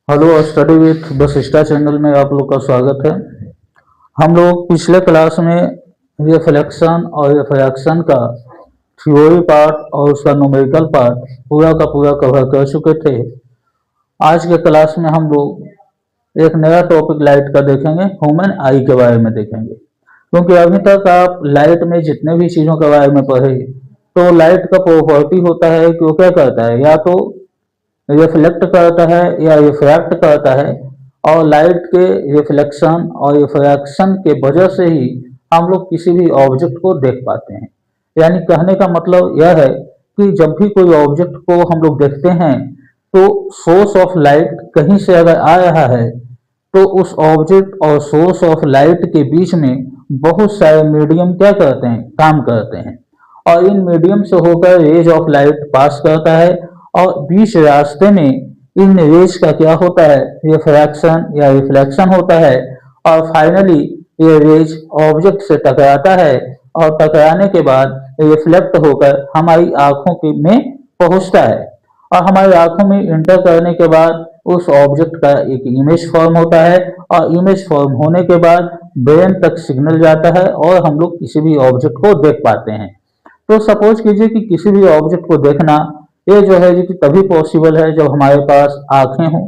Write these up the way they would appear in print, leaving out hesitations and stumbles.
Hello, study with Vashishtha channel में आप लोग का स्वागत है। हम लोग पिछले क्लास में रिफ्लेक्शन और रिफ्रैक्शन का थ्योरी पार्ट और उसका न्यूमेरिकल पार्ट पूरा का पूरा कवर कर चुके थे। आज के क्लास में हम लोग एक नया टॉपिक लाइट का देखेंगे, ह्यूमन आई के बारे में देखेंगे। क्योंकि अभी तक आप लाइट में जितने भी चीज़ों के बारे में पढ़े, तो लाइट का प्रॉपर्टी होता है कि वो क्या करता है, या तो रिफ्लेक्ट करता है या रिफ्रैक्ट करता है। और लाइट के रिफ्लेक्शन और रिफ्रैक्शन के वजह से ही हम लोग किसी भी ऑब्जेक्ट को देख पाते हैं। यानी कहने का मतलब यह है कि जब भी कोई ऑब्जेक्ट को हम लोग देखते हैं, तो सोर्स ऑफ लाइट कहीं से अगर आ रहा है, तो उस ऑब्जेक्ट और सोर्स ऑफ लाइट के बीच में बहुत सारे मीडियम क्या करते हैं, काम करते हैं। और इन मीडियम से होकर रेज ऑफ लाइट पास करता है, और बीच रास्ते में इन रेज का क्या होता है, रिफ्रैक्शन या रिफ्लेक्शन होता है। और फाइनली ये रेज ऑब्जेक्ट से टकराता है, और टकराने के बाद रिफ्लेक्ट होकर हमारी आंखों में पहुंचता है। और हमारी आंखों में इंटर करने के बाद उस ऑब्जेक्ट का एक इमेज फॉर्म होता है, और इमेज फॉर्म होने के बाद ब्रेन तक सिग्नल जाता है, और हम लोग किसी भी ऑब्जेक्ट को देख पाते हैं। तो सपोज कीजिए कि किसी भी ऑब्जेक्ट को देखना ये जो है कि तभी पॉसिबल है जब हमारे पास आंखें हों।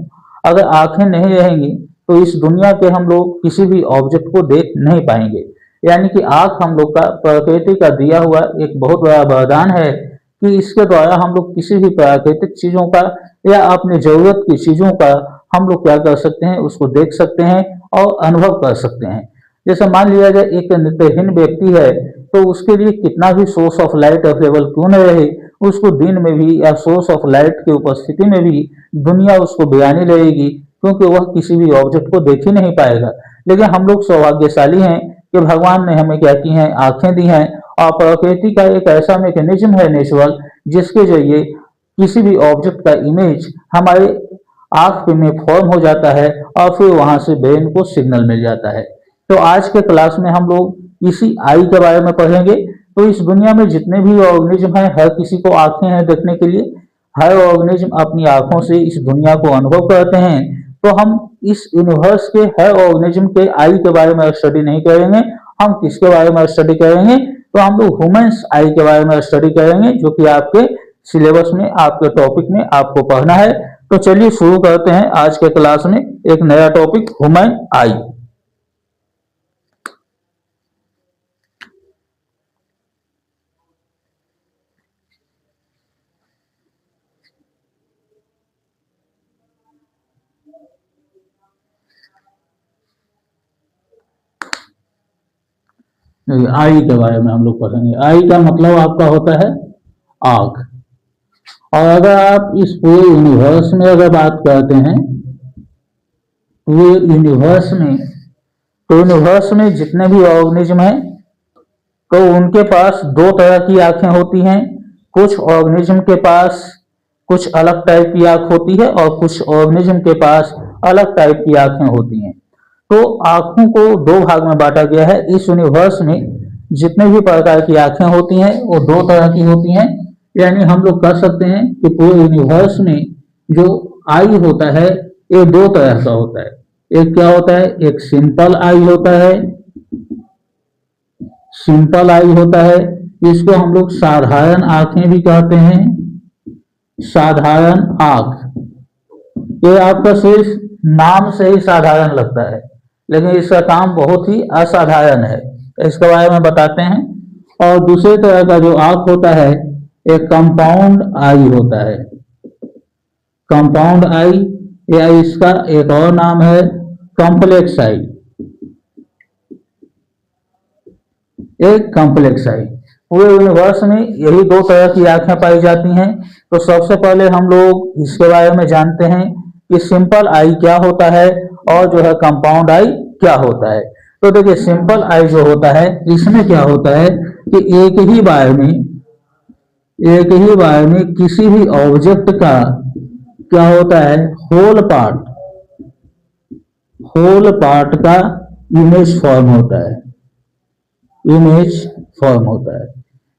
अगर आंखें नहीं रहेंगी तो इस दुनिया के हम लोग किसी भी ऑब्जेक्ट को देख नहीं पाएंगे। यानी कि आंख हम लोग का प्रकृति का दिया हुआ एक बहुत बड़ा वरदान है कि इसके द्वारा हम लोग किसी भी प्राकृतिक चीजों का या अपनी जरूरत की चीजों का हम लोग क्या कर सकते हैं, उसको देख सकते हैं और अनुभव कर सकते हैं। जैसे मान लिया जाए एक नेत्रहीन व्यक्ति है, तो उसके लिए कितना भी सोर्स ऑफ लाइट अवेलेबल क्यों न रहे, उसको दिन में भी या सोर्स ऑफ लाइट की उपस्थिति में भी दुनिया उसको बयानी लगेगी, क्योंकि वह किसी भी ऑब्जेक्ट को देख ही नहीं पाएगा। लेकिन हम लोग सौभाग्यशाली हैं कि भगवान ने हमें क्या की हैं, आंखें दी हैं। और प्रकृति का एक ऐसा मैकेनिज्म है नेचुरल, जिसके जरिए किसी भी ऑब्जेक्ट का इमेज हमारे आंख में फॉर्म हो जाता है, और फिर वहां से ब्रेन को सिग्नल मिल जाता है। तो आज के क्लास में हम लोग इसी आई के बारे में पढ़ेंगे। तो इस दुनिया में जितने भी ऑर्गेनिज्म हैं, हर किसी को आंखें हैं देखने के लिए। हर ऑर्गेनिज्म अपनी आंखों से इस दुनिया को अनुभव करते हैं। तो हम इस यूनिवर्स के हर ऑर्गेनिज्म के आई के बारे में स्टडी नहीं करेंगे। हम किसके बारे में स्टडी करेंगे, तो हम लोग ह्यूमन्स आई के बारे में स्टडी करेंगे, जो कि आपके सिलेबस में, आपके टॉपिक में आपको पढ़ना है। तो चलिए शुरू करते हैं आज के क्लास में एक नया टॉपिक, ह्यूमन आई। आई के बारे में हम लोग पढ़ेंगे। आई का मतलब आपका होता है आंख। और अगर आप इस पूरे यूनिवर्स में अगर बात करते हैं, पूरे यूनिवर्स में, तो यूनिवर्स में जितने भी ऑर्गेनिज्म हैं, तो उनके पास दो तरह की आंखें होती हैं। कुछ ऑर्गेनिज्म के पास कुछ अलग टाइप की आंख होती है, और कुछ ऑर्गेनिज्म के पास अलग टाइप की आंखें होती हैं। तो आंखों को दो भाग में बांटा गया है। इस यूनिवर्स में जितने भी प्रकार की आंखें होती हैं वो दो तरह की होती हैं। यानी हम लोग कह सकते हैं कि पूरे यूनिवर्स में जो आई होता है, ये दो तरह का होता है। एक क्या होता है, एक सिंपल आई होता है। सिंपल आई होता है, इसको हम लोग साधारण आंखें भी कहते हैं। साधारण आंख, ये आपका सिर्फ नाम से ही साधारण लगता है, लेकिन इसका काम बहुत ही असाधारण है। इसके बारे में बताते हैं। और दूसरे तरह का जो आंख होता है, एक कंपाउंड आई होता है। कंपाउंड आई, या इसका एक और नाम है कॉम्प्लेक्स आई। एक कॉम्प्लेक्स आई। पूरे यूनिवर्स में यही दो तरह की आंखें पाई जाती हैं। तो सबसे पहले हम लोग इसके बारे में जानते हैं कि सिंपल आई क्या होता है, और जो है कंपाउंड आई क्या होता है। तो देखिए, सिंपल आई जो होता है, इसमें क्या होता है कि एक ही बार में किसी भी ऑब्जेक्ट का क्या होता है, होल पार्ट का इमेज फॉर्म होता है। इमेज फॉर्म होता है।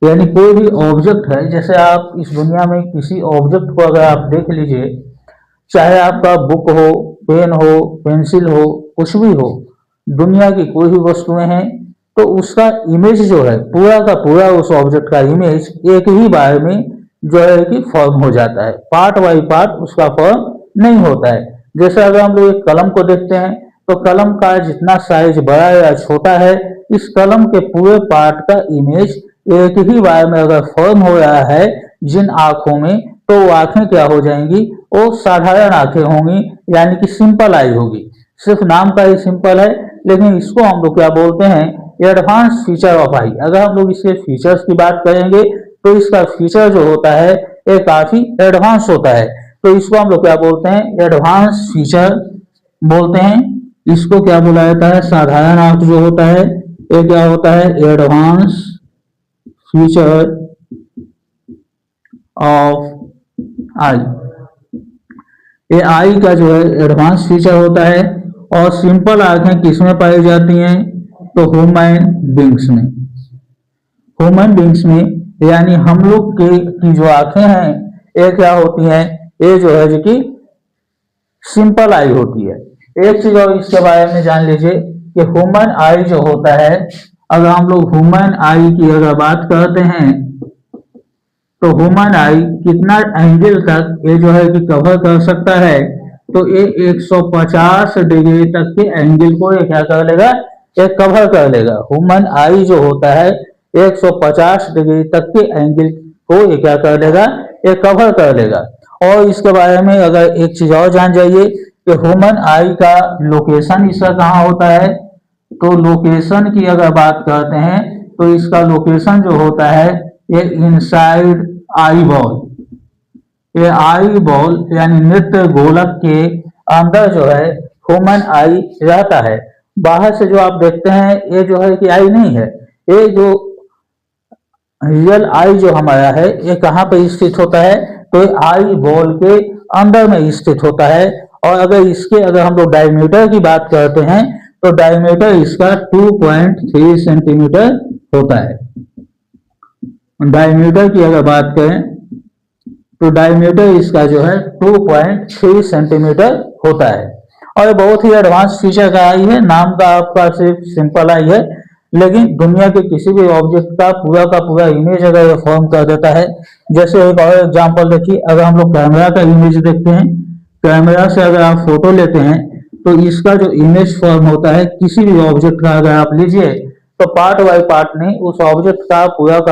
यानी कोई भी ऑब्जेक्ट है, जैसे आप इस दुनिया में किसी ऑब्जेक्ट को अगर आप देख लीजिए, चाहे आपका बुक हो, पेन हो, पेंसिल हो, कुछ भी हो, दुनिया की कोई भी वस्तुएं हैं, तो उसका इमेज जो है पूरा का पूरा उस ऑब्जेक्ट का इमेज एक ही बार में जो है कि फॉर्म हो जाता है, पार्ट बाई पार्ट उसका फॉर्म नहीं होता है। जैसे अगर हम लोग एक कलम को देखते हैं तो कलम का जितना साइज बड़ा या छोटा है, इस कलम के पूरे पार्ट का इमेज एक ही बार में अगर फॉर्म हो रहा है जिन आंखों में, तो वो आंखें क्या हो जाएंगी, वो साधारण आंखें होंगी, यानी कि सिंपल आई होगी। सिर्फ नाम का ही सिंपल है, लेकिन इसको हम लोग क्या बोलते हैं, एडवांस फीचर ऑफ आई। अगर हम लोग इसके फीचर्स की बात करेंगे तो इसका फीचर जो होता है ये काफी एडवांस होता है। तो इसको हम लोग क्या बोलते हैं, एडवांस फीचर बोलते हैं। इसको क्या बोला जाता है, साधारण आंख जो होता है ये क्या होता है, एडवांस फीचर ऑफ आई। ये आई का जो है एडवांस फीचर होता है। और सिंपल आंखें किसमें पाई जाती हैं, तो ह्यूमन बींग्स में। ह्यूमन बींग्स में यानी हम लोग की जो आंखें हैं ये क्या होती हैं, ये जो है जो कि सिंपल आई होती है। एक चीज और इसके बारे में जान लीजिए कि ह्यूमन आई जो होता है, अगर हम लोग ह्यूमन आई की अगर बात करते हैं तो ह्यूमन आई कितना एंगल तक ये जो है कि कवर कर सकता है, तो ये 150 डिग्री तक के एंगल को ये क्या कर लेगा, ये कवर कर लेगा। ह्यूमन आई जो होता है 150 डिग्री तक के एंगल को ये क्या कर लेगा, ये कवर कर लेगा। और इसके बारे में अगर एक चीज और जान जाइए कि ह्यूमन आई का लोकेशन इसका कहाँ होता है, तो लोकेशन की अगर बात करते हैं तो इसका लोकेशन जो होता है ये इनसाइड आई बॉल, ये आई बॉल यानी नृत्य गोलक के अंदर जो है ह्यूमन आई रहता है। बाहर से जो आप देखते हैं ये जो है कि आई नहीं है, ये जो रियल आई जो हमारा है ये कहाँ पे स्थित होता है, तो ये आई बॉल के अंदर में स्थित होता है। और अगर हम लोग डायमीटर की बात करते हैं तो डायमीटर इसका 2.3 सेंटीमीटर होता है। डायमीटर की अगर बात करें तो डायमीटर इसका जो है 2.3 सेंटीमीटर होता है। और बहुत ही एडवांस फीचर का आई है, नाम का आपका सिर्फ सिंपल आई है, लेकिन दुनिया के किसी भी ऑब्जेक्ट का पूरा इमेज अगर ये फॉर्म कर देता है। जैसे एक और एग्जांपल देखिए, अगर हम लोग कैमरा का इमेज देखते हैं, कैमरा से अगर आप फोटो लेते हैं तो इसका जो इमेज फॉर्म होता है किसी भी ऑब्जेक्ट का अगर आप लीजिए तो पार्ट बाय पार्ट नहीं, उस ऑब्जेक्ट का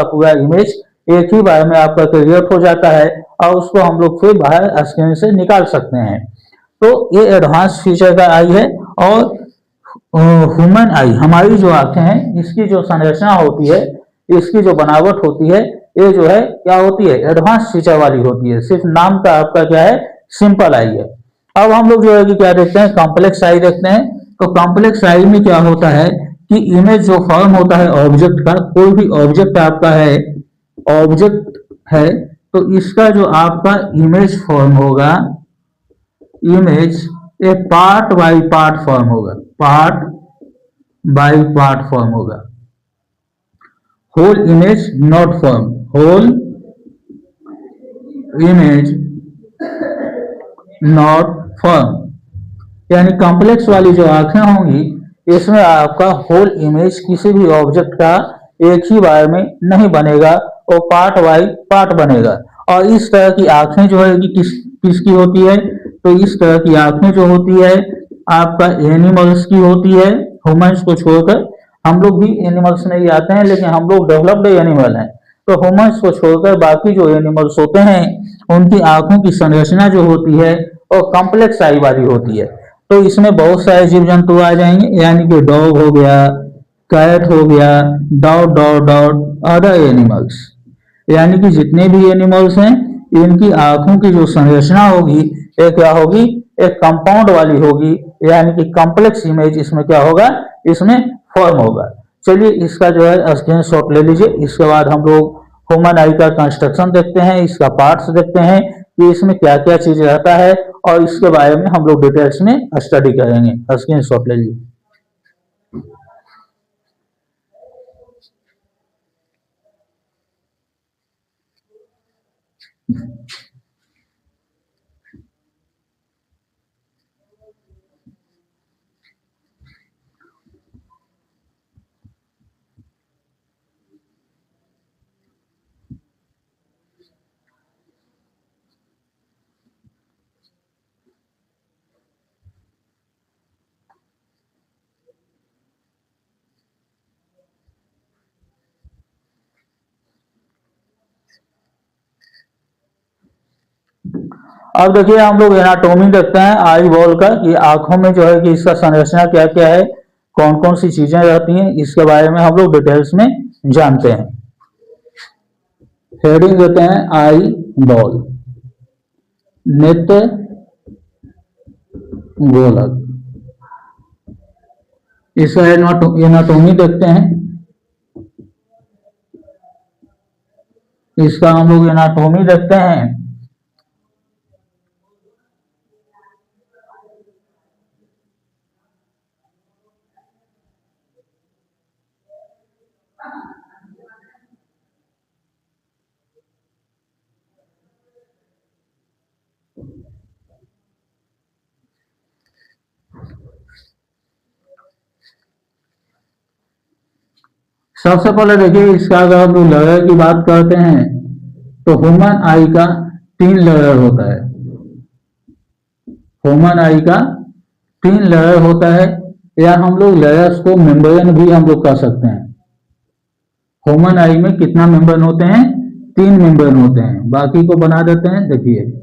पूरा इमेज एक ही बार में आपका क्रिएट हो जाता है और उसको हम लोग फिर बाहर स्क्रीन से निकाल सकते हैं। तो ये एडवांस फीचर का आई है। और ह्यूमन आई हमारी जो आंखें हैं इसकी जो संरचना होती है, इसकी जो बनावट होती है, ये जो है क्या होती है, एडवांस फीचर वाली होती है। सिर्फ नाम का आपका क्या है, सिंपल आई है। अब हम लोग जो है कि क्या देखते हैं, कॉम्प्लेक्स आई देखते हैं। तो कॉम्प्लेक्स आई में क्या होता है कि इमेज जो फॉर्म होता है ऑब्जेक्ट का, कोई भी ऑब्जेक्ट आपका है, ऑब्जेक्ट है, तो इसका जो आपका इमेज फॉर्म होगा, इमेज एक पार्ट बाय पार्ट फॉर्म होगा, पार्ट बाय पार्ट फॉर्म होगा। Whole image not form, whole image not form, यानी कॉम्प्लेक्स वाली जो आंखें होंगी इसमें आपका होल इमेज किसी भी ऑब्जेक्ट का एक ही बार में नहीं बनेगा, वो पार्ट बाय पार्ट बनेगा। और इस तरह की आंखें जो है कि किसकी होती है, तो इस तरह की आंखें जो होती है आपका एनिमल्स की होती है। ह्यूमंस को छोड़कर, हम लोग भी एनिमल्स में ही आते हैं लेकिन हम लोग डेवलप्ड एनिमल हैं। तो ह्यूमंस को छोड़कर बाकी जो एनिमल्स होते हैं उनकी आंखों की संरचना जो होती है वो कॉम्प्लेक्स आई वाली होती है। तो इसमें बहुत सारे जीव जंतु आ जाएंगे, यानी कि डॉग हो गया, कैट हो गया, dot dot dot other animals, यानी कि जितने भी एनिमल्स हैं इनकी आंखों की जो संरचना होगी ये क्या होगी, एक कंपाउंड वाली होगी, यानी कि कॉम्प्लेक्स इमेज इसमें क्या होगा, इसमें फॉर्म होगा। चलिए इसका जो है स्क्रीन शॉट ले लीजिए। इसके बाद हम लोग ह्यूमन आई का कंस्ट्रक्शन देखते हैं, इसका पार्ट्स देखते हैं कि इसमें क्या क्या चीज रहता है, और इसके बारे में हम लोग डिटेल्स में स्टडी करेंगे। स्क्रीन शॉट ले लीजिए। अब देखिए हम लोग एनाटोमी देखते हैं आई बॉल का, कि आंखों में जो है कि इसका संरचना क्या क्या है, कौन कौन सी चीजें रहती हैं, इसके बारे में हम लोग डिटेल्स में जानते हैं। हेडिंग देते हैं आई बॉल, नेत्र गोलक। इसका एनाटोमी देखते हैं। इसका हम लोग एनाटोमी देखते हैं। सबसे पहले देखिए इसका अगर हम लोग लेयर की बात करते हैं तो ह्यूमन आई का 3 लेयर होता है। ह्यूमन आई का 3 लेयर होता है, या हम लोग लेयर्स को मेम्ब्रेन भी हम लोग कह सकते हैं। ह्यूमन आई में कितना मेम्ब्रेन होते हैं? 3 मेम्ब्रेन होते हैं। बाकी को बना देते हैं। देखिए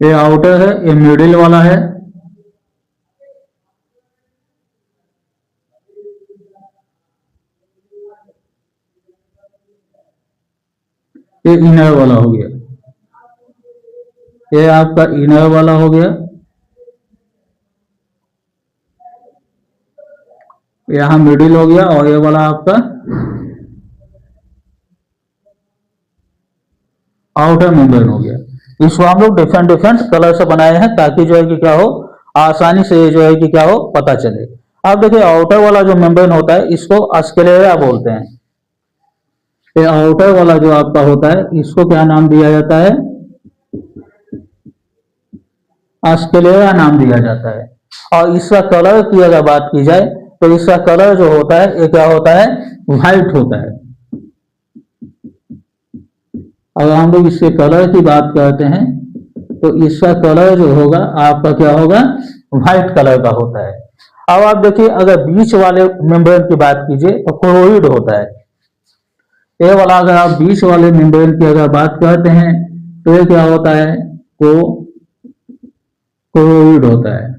ये आउटर है, ये मिडिल वाला है, ये इनर वाला हो गया। ये आपका इनर वाला हो गया। यहां मिडिल हो गया, और ये वाला आपका आउटर मेम्ब्रेन हो गया। इसको हम लोग डिफरेंट डिफरेंट कलर से बनाए हैं ताकि जो है कि क्या हो, आसानी से जो है कि क्या हो पता चले। अब देखिए आउटर वाला जो मेम्ब्रेन होता है इसको स्क्लेरा बोलते हैं। ये आउटर वाला जो आपका होता है इसको क्या नाम दिया जाता है? स्क्लेरा नाम दिया जाता है। और इसका कलर की अगर बात की जाए तो इसका कलर जो होता है ये क्या होता है? व्हाइट होता है। अगर हम लोग इसके कलर की बात करते हैं तो इसका कलर जो होगा आपका क्या होगा? व्हाइट कलर का होता है। अब आप देखिए अगर बीच वाले मेम्ब्रेन की बात कीजिए तो कोरोइड होता है। ये वाला अगर आप बीच वाले मेम्ब्रेन की अगर बात करते हैं तो ये क्या होता है? कोरोइड होता है।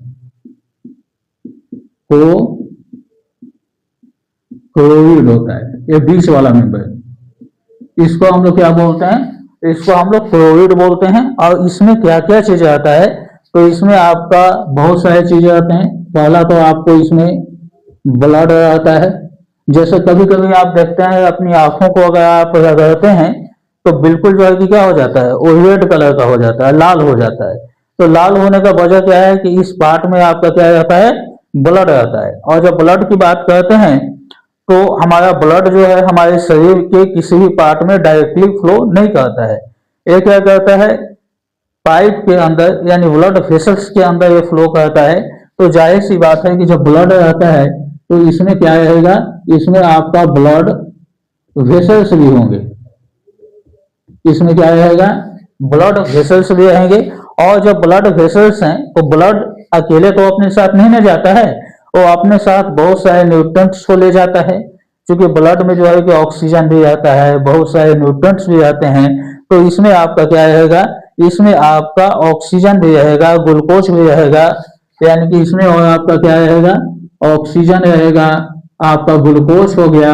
कोरोइड होता है, ये बीच वाला मेम्ब्रेन। इसको हम लोग क्या बोलते हैं? इसको हम लोग कोरोइड बोलते हैं। और इसमें क्या क्या चीजें आता है? तो इसमें आपका बहुत सारी चीजें आते हैं। पहला तो आपको इसमें ब्लड आता है। जैसे कभी कभी आप देखते हैं अपनी आंखों को अगर आप रगड़ते हैं तो बिल्कुल जो है कि क्या हो जाता है? वो रेड कलर का हो जाता है, लाल हो जाता है। तो लाल होने का वजह क्या है कि इस पार्ट में आपका क्या रहता है? ब्लड रहता है। और जब ब्लड की बात करते हैं तो हमारा ब्लड जो है हमारे शरीर के किसी भी पार्ट में डायरेक्टली फ्लो नहीं करता है। ये क्या करता है? पाइप के अंदर यानी ब्लड वेसल्स के अंदर ये फ्लो करता है। तो जाहिर सी बात है कि जब ब्लड रहता है तो इसमें क्या रहेगा? इसमें आपका ब्लड वेसल्स भी होंगे। इसमें क्या रहेगा? ब्लड वेसल्स भी रहेंगे। और जब ब्लड वेसल्स हैं तो ब्लड अकेले तो अपने साथ नहीं ले जाता है, वो अपने साथ बहुत सारे न्यूट्रिएंट्स को ले जाता है। क्योंकि ब्लड में जो है कि ऑक्सीजन भी रहता है, बहुत सारे न्यूट्रिएंट्स भी रहते हैं। तो इसमें आपका क्या रहेगा? इसमें आपका ऑक्सीजन भी रहेगा, ग्लूकोज भी रहेगा। यानी कि इसमें और आपका क्या रहेगा? ऑक्सीजन रहेगा, आपका ग्लूकोज हो गया,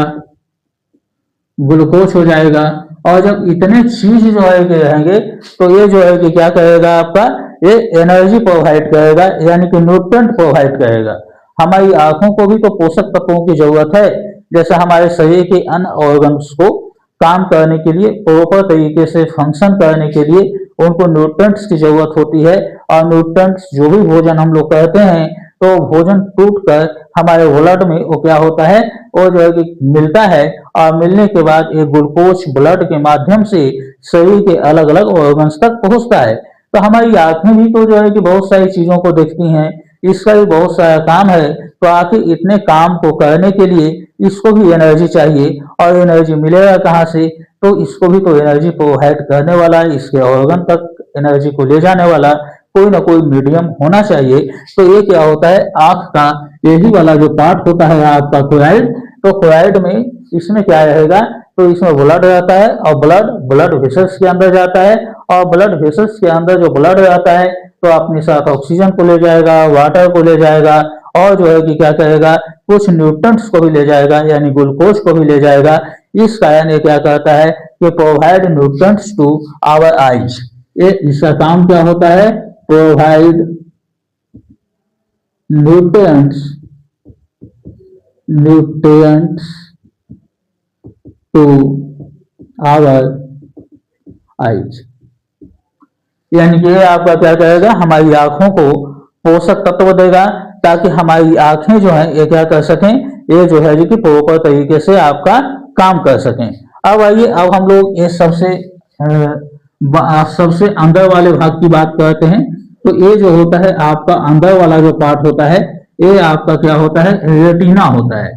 ग्लूकोज हो जाएगा। और जब इतने चीज जो है कि रहेंगे तो ये जो है कि क्या करेगा? आपका ये एनर्जी प्रोवाइड करेगा, यानी कि न्यूट्रिएंट प्रोवाइड करेगा। हमारी आंखों को भी तो पोषक तत्वों की जरूरत है। जैसे हमारे शरीर के अन्य ऑर्गन्स को काम करने के लिए, प्रॉपर तरीके से फंक्शन करने के लिए उनको न्यूट्रिएंट्स की जरूरत होती है। और न्यूट्रिएंट्स जो भी भोजन हम लोग करते हैं तो भोजन टूट कर हमारे ब्लड में वो क्या होता है? वो जो है कि मिलता है। और मिलने के बाद ये ग्लूकोज ब्लड के माध्यम से शरीर के अलग अलग ऑर्गन्स तक पहुंचता है। तो हमारी आंखें भी तो जो है कि बहुत सारी चीजों को देखती हैं, इसका भी बहुत सारा काम है। तो आखिर इतने काम को करने के लिए इसको भी एनर्जी चाहिए। और एनर्जी मिलेगा कहाँ से? तो इसको भी तो एनर्जी प्रोवाइड करने वाला, इसके ऑर्गन तक एनर्जी को ले जाने वाला कोई ना कोई मीडियम होना चाहिए। तो ये क्या होता है? आंख का यही वाला जो पार्ट होता है आपका कोराइड, तो कोराइड में इसमें क्या रहेगा, तो इसमें ब्लड रहता है और ब्लड ब्लड वेसल्स के अंदर जाता है, और ब्लड वेसल्स के अंदर जो ब्लड रहता है तो अपने साथ ऑक्सीजन को ले जाएगा, वाटर को ले जाएगा, और जो है कि क्या करेगा, कुछ न्यूट्रंट्स को भी ले जाएगा, यानी ग्लूकोज को भी ले जाएगा। इस कारण ये क्या करता है कि provide nutrients to our eyes. ये इसका काम क्या होता है, provide nutrients nutrients to our eyes. यानी कि आपका क्या करेगा, हमारी आंखों को पोषक तत्व देगा, ताकि हमारी आंखें जो है ये क्या कर सकें, ये जो है कि प्रॉपर तरीके से आपका काम कर सकें। अब आइए, अब हम लोग ये सबसे अंदर वाले भाग की बात करते हैं। तो ये जो होता है आपका अंदर वाला जो पार्ट होता है, ये आपका क्या होता है, रेटिना होता है।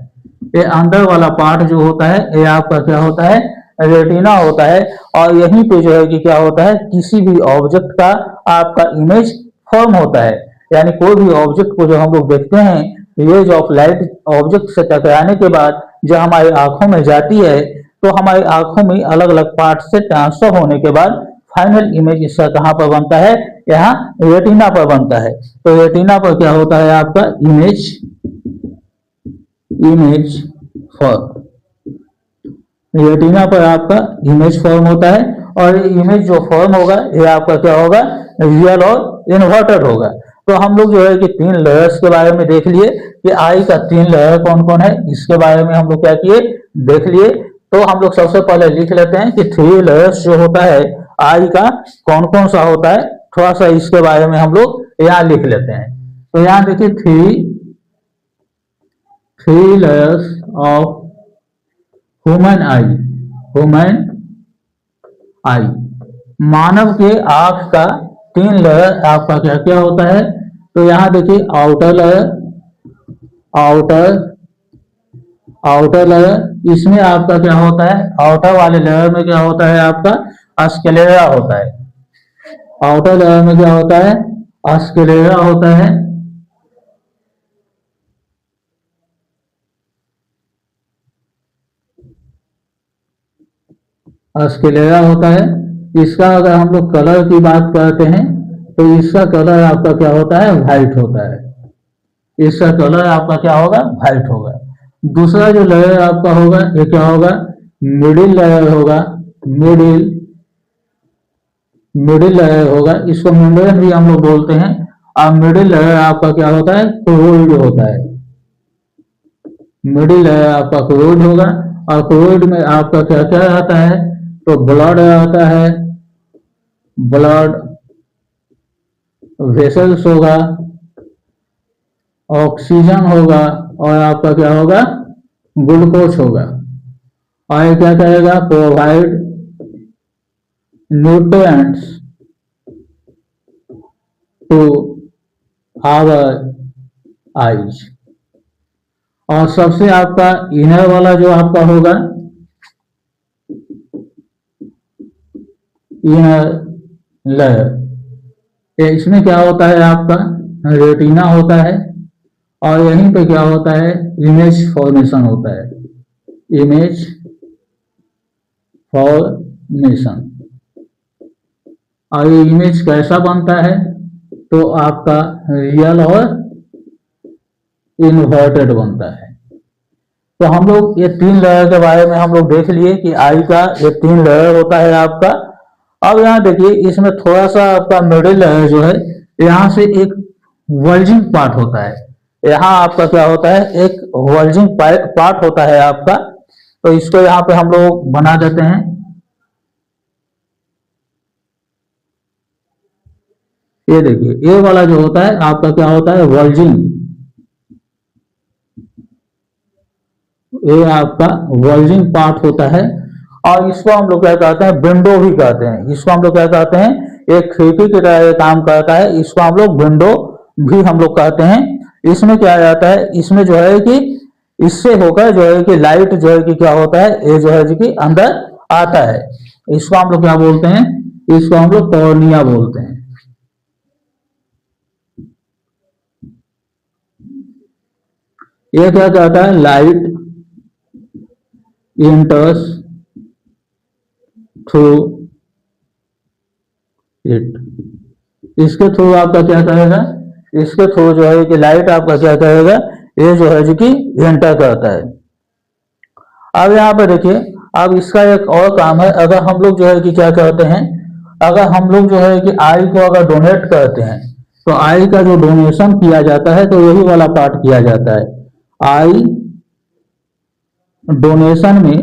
ये अंदर वाला पार्ट जो होता है ये आपका क्या होता है, रेटिना होता है। और यहीं पे जो है कि क्या होता है, किसी भी ऑब्जेक्ट का आपका इमेज फॉर्म होता है। यानी कोई भी ऑब्जेक्ट को जो हम लोग देखते हैं, रेज ऑफ लाइट ऑब्जेक्ट से टकराने के बाद जब हमारी आंखों में जाती है, तो हमारी आंखों में अलग अलग पार्ट से ट्रांसफर होने के बाद फाइनल इमेज इसका कहाँ पर बनता है, यहाँ रेटिना पर बनता है। तो रेटिना पर क्या होता है, आपका इमेज इमेज फॉर्म, रेटिना पर आपका इमेज फॉर्म होता है। और ये इमेज जो फॉर्म होगा ये आपका क्या होगा, रियल और इन्वर्टेड होगा। तो हम लोग जो है कि 3 लेयर्स के बारे में देख लिए कि आई का 3 लेयर कौन कौन है, इसके बारे में हम लोग क्या किए, देख लिए। तो हम लोग सबसे पहले लिख लेते हैं कि 3 लेयर्स जो होता है आई का कौन कौन सा होता है, थोड़ा सा इसके बारे में हम लोग यहाँ लिख लेते हैं। तो यहाँ देखिए three layers of human eye. Human eye, मानव के आंख का 3 लेयर आपका क्या क्या होता है। तो यहाँ देखिए outer layer, outer outer layer, इसमें आपका क्या होता है, आउटर वाले लेयर में क्या होता है, आपका स्क्लेरा होता है। आउटर लेयर में क्या होता है, स्क्लेरा होता है। स्क्लेरा होता है। इसका अगर हम लोग कलर की बात करते हैं, तो इसका कलर आपका क्या होता है, व्हाइट होता है। इसका कलर आपका क्या होगा, व्हाइट होगा। दूसरा जो लेयर आपका होगा ये क्या होगा, मिडिल लेयर होगा। मिडिल मिडिल लेयर होगा, इसको मेम्ब्रेन भी हम लोग बोलते हैं। और मिडिल लेयर आपका क्या होता है, क्रोइड होता है। मिडिल लेयर आपका क्रोइड होगा। और क्रोइड में आपका क्या क्या आता है, तो ब्लड आता है, ब्लड वेसल्स होगा, ऑक्सीजन होगा, और आपका क्या होगा, ग्लूकोज होगा। और ये क्या करेगा, provide nutrients to our eyes. और सबसे आपका इनर वाला जो आपका होगा, इनर लेयर, इसमें क्या होता है, आपका रेटिना होता है। और यहीं पे क्या होता है, इमेज फॉर्मेशन होता है। Image formation. और ये इमेज कैसा बनता है, तो आपका रियल और इन्वर्टेड बनता है। तो हम लोग ये 3 लेयर के बारे में हम लोग देख लिए कि आई का ये 3 लेयर होता है आपका। अब यहाँ देखिए इसमें थोड़ा सा आपका मिडिल लेयर जो है, यहाँ से एक वर्जिंग पार्ट होता है। यहाँ आपका क्या होता है, एक वर्जिंग पार्ट होता है आपका। तो इसको यहाँ पे हम लोग बना देते हैं। ये देखिए ये वाला जो होता है आपका क्या होता है, वर्जिंग। ये आपका वर्जिंग पार्ट होता है। और इसको हम लोग क्या कहते हैं, विंडो भी कहते हैं। इसको हम लोग क्या कहते हैं, एक खिड़की की तरह काम करता है। इसको हम लोग विंडो भी हम लोग कहते हैं। इसमें क्या जाता है, इसमें जो है कि इससे होकर जो है कि लाइट जो है कि क्या होता है, ये जो है कि अंदर आता है। इसको हम लोग क्या बोलते हैं, इसको हम लोग कॉर्निया बोलते हैं। ये क्या कहता है, लाइट enters through it। इसके थ्रू आपका क्या करेगा, इसके थ्रू जो है कि लाइट आपका क्या करेगा, ये जो है जो कि एंटर करता है। अब यहाँ पे देखिए, अब इसका एक और काम है, अगर हम लोग जो है कि क्या करते हैं, अगर हम लोग जो है कि आई को अगर डोनेट करते हैं तो आई का जो डोनेशन किया जाता है तो यही वाला पार्ट किया जाता है। आई डोनेशन में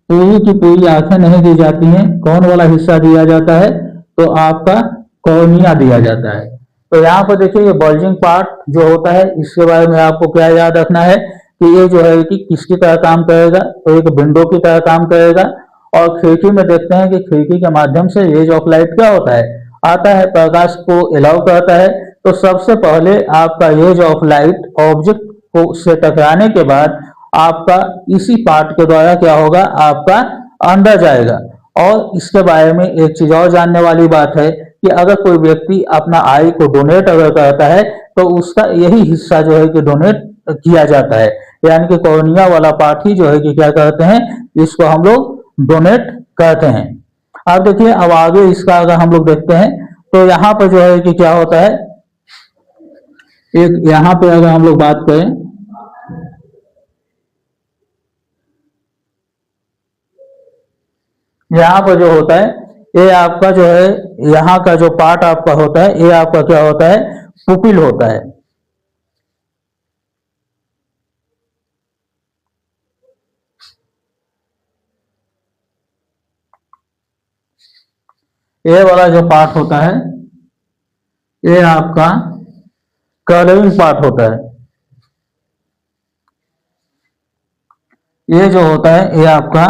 पूरी की पूरी आंखें नहीं दी जाती हैं, कौन वाला हिस्सा दिया जाता है, तो आपका कॉर्निया दिया जाता है। तो यहाँ पर देखिए ये बल्जिंग पार्ट जो होता है इसके बारे में आपको क्या याद रखना है कि ये जो है कि किसकी तरह काम करेगा, तो एक विंडो की तरह काम करेगा। और खिड़की में देखते हैं कि खिड़की के माध्यम से रेज ऑफ लाइट क्या होता है, आता है, प्रकाश को अलाउ करता है। तो सबसे पहले आपका रेज ऑफ लाइट ऑब्जेक्ट को से टकराने के बाद आपका इसी पार्ट के द्वारा क्या होगा, आपका अंदर जाएगा। और इसके बारे में एक चीज और जानने वाली बात है कि अगर कोई व्यक्ति अपना आई को डोनेट अगर करता है तो उसका यही हिस्सा जो है कि डोनेट किया जाता है, यानी कि कॉर्निया वाला पार्ट ही जो है कि क्या करते हैं, इसको हम लोग डोनेट करते हैं। अब देखिए, अब आगे इसका अगर हम लोग देखते हैं तो यहाँ पर जो है कि क्या होता है, एक यहाँ पे अगर हम लोग बात करें, यहाँ पर जो होता है ये आपका जो है, यहाँ का जो पार्ट आपका होता है ये आपका क्या होता है, पुपिल होता है। ये वाला जो पार्ट होता है ये आपका कलरिंग पार्ट होता है। ये जो होता है ये आपका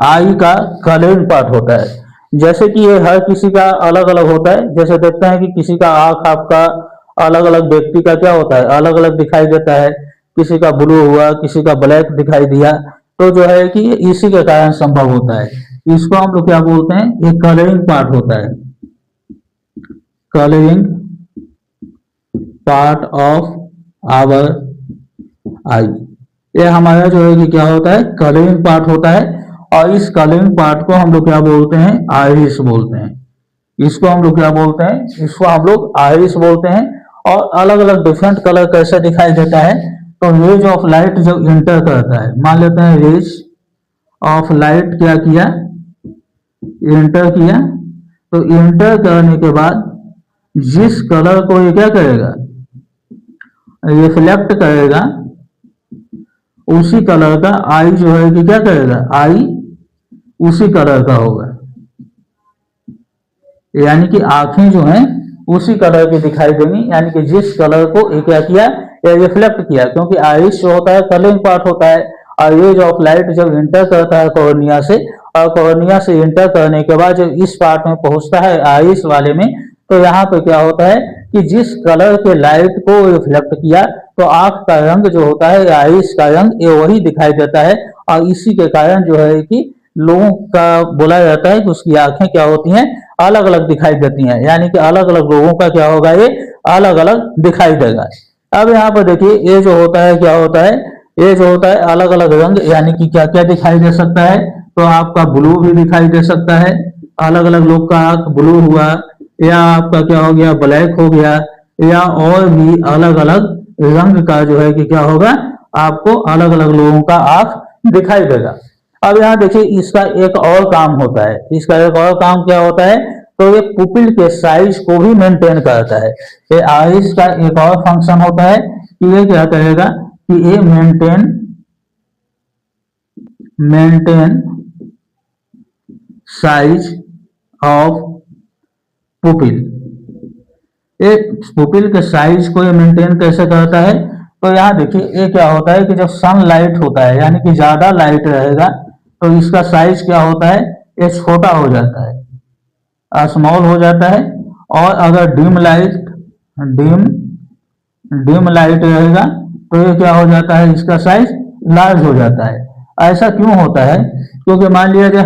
आई का कलरिंग पार्ट होता है। जैसे कि ये हर किसी का अलग अलग होता है, जैसे देखते हैं कि किसी का आंख आपका अलग अलग, व्यक्ति का क्या होता है अलग अलग दिखाई देता है, किसी का ब्लू हुआ, किसी का ब्लैक दिखाई दिया, तो जो है कि इसी के कारण संभव होता है। इसको हम लोग क्या बोलते हैं, ये कलरिंग पार्ट होता है, कलरिंग पार्ट ऑफ आवर आई। ये हमारा जो है कि क्या होता है, कलरिंग पार्ट होता है। और इस कलरिंग पार्ट को हम लोग क्या बोलते हैं, आइरिस बोलते हैं। इसको हम लोग क्या बोलते हैं, इसको हम लोग आइरिस बोलते हैं। और अलग अलग डिफरेंट कलर कैसे दिखाई देता है, तो रेज ऑफ लाइट जब इंटर करता है, मान लेते हैं रेज ऑफ लाइट क्या किया, इंटर किया, तो इंटर करने के बाद जिस कलर को ये क्या करेगा, रिफ्लेक्ट करेगा, उसी कलर का आई जो है कि क्या करेगा, आई उसी कलर का होगा, यानी कि आंखें जो हैं उसी कलर की दिखाई देंगी, यानी कि जिस कलर को ये क्या किया, ये रिफ्लेक्ट किया। क्योंकि आइरिस जो होता है कलरिंग पार्ट होता है, और रेज ऑफ लाइट जब इंटर करता है कॉर्निया से, और कॉर्निया से इंटर करने के बाद जब इस पार्ट में पहुंचता है आइरिस वाले में, तो यहाँ पे क्या होता है कि जिस कलर के लाइट को रिफ्लेक्ट किया, तो आंख का रंग जो होता है, आइरिस का रंग, ये वही दिखाई देता है। और इसी के कारण जो है कि लोगों का बोला जाता है कि उसकी आंखें क्या होती हैं, अलग अलग दिखाई देती हैं, यानी कि अलग अलग लोगों का क्या होगा, ये अलग अलग दिखाई देगा। अब यहाँ पर देखिए ये जो होता है क्या होता है, ये जो होता है अलग अलग रंग, यानी कि क्या क्या दिखाई दे सकता है, तो आपका ब्लू भी दिखाई दे सकता है, अलग अलग लोग का आंख ब्लू हुआ, या आपका क्या हो गया, ब्लैक हो गया, या और भी अलग अलग रंग का जो है कि क्या होगा, आपको अलग अलग लोगों का आंख दिखाई देगा। अब यहाँ देखिए इसका एक और काम होता है, इसका एक और काम क्या होता है, तो ये पुपिल के साइज को भी मेंटेन करता है। ये आइस का एक और फंक्शन होता है कि ये क्या करेगा कि ये मेंटेन साइज ऑफ पुपिल। ये पुपिल के साइज को ये मेंटेन कैसे करता है, तो यहाँ देखिए ये क्या होता है कि जब सनलाइट होता है, यानी कि ज्यादा लाइट रहेगा, तो इसका साइज क्या होता है, ये छोटा हो जाता है, स्मॉल हो जाता है। और अगर डिम लाइट रहेगा तो ये क्या हो जाता है, इसका साइज लार्ज हो जाता है। ऐसा क्यों होता है, क्योंकि मान लिया जाए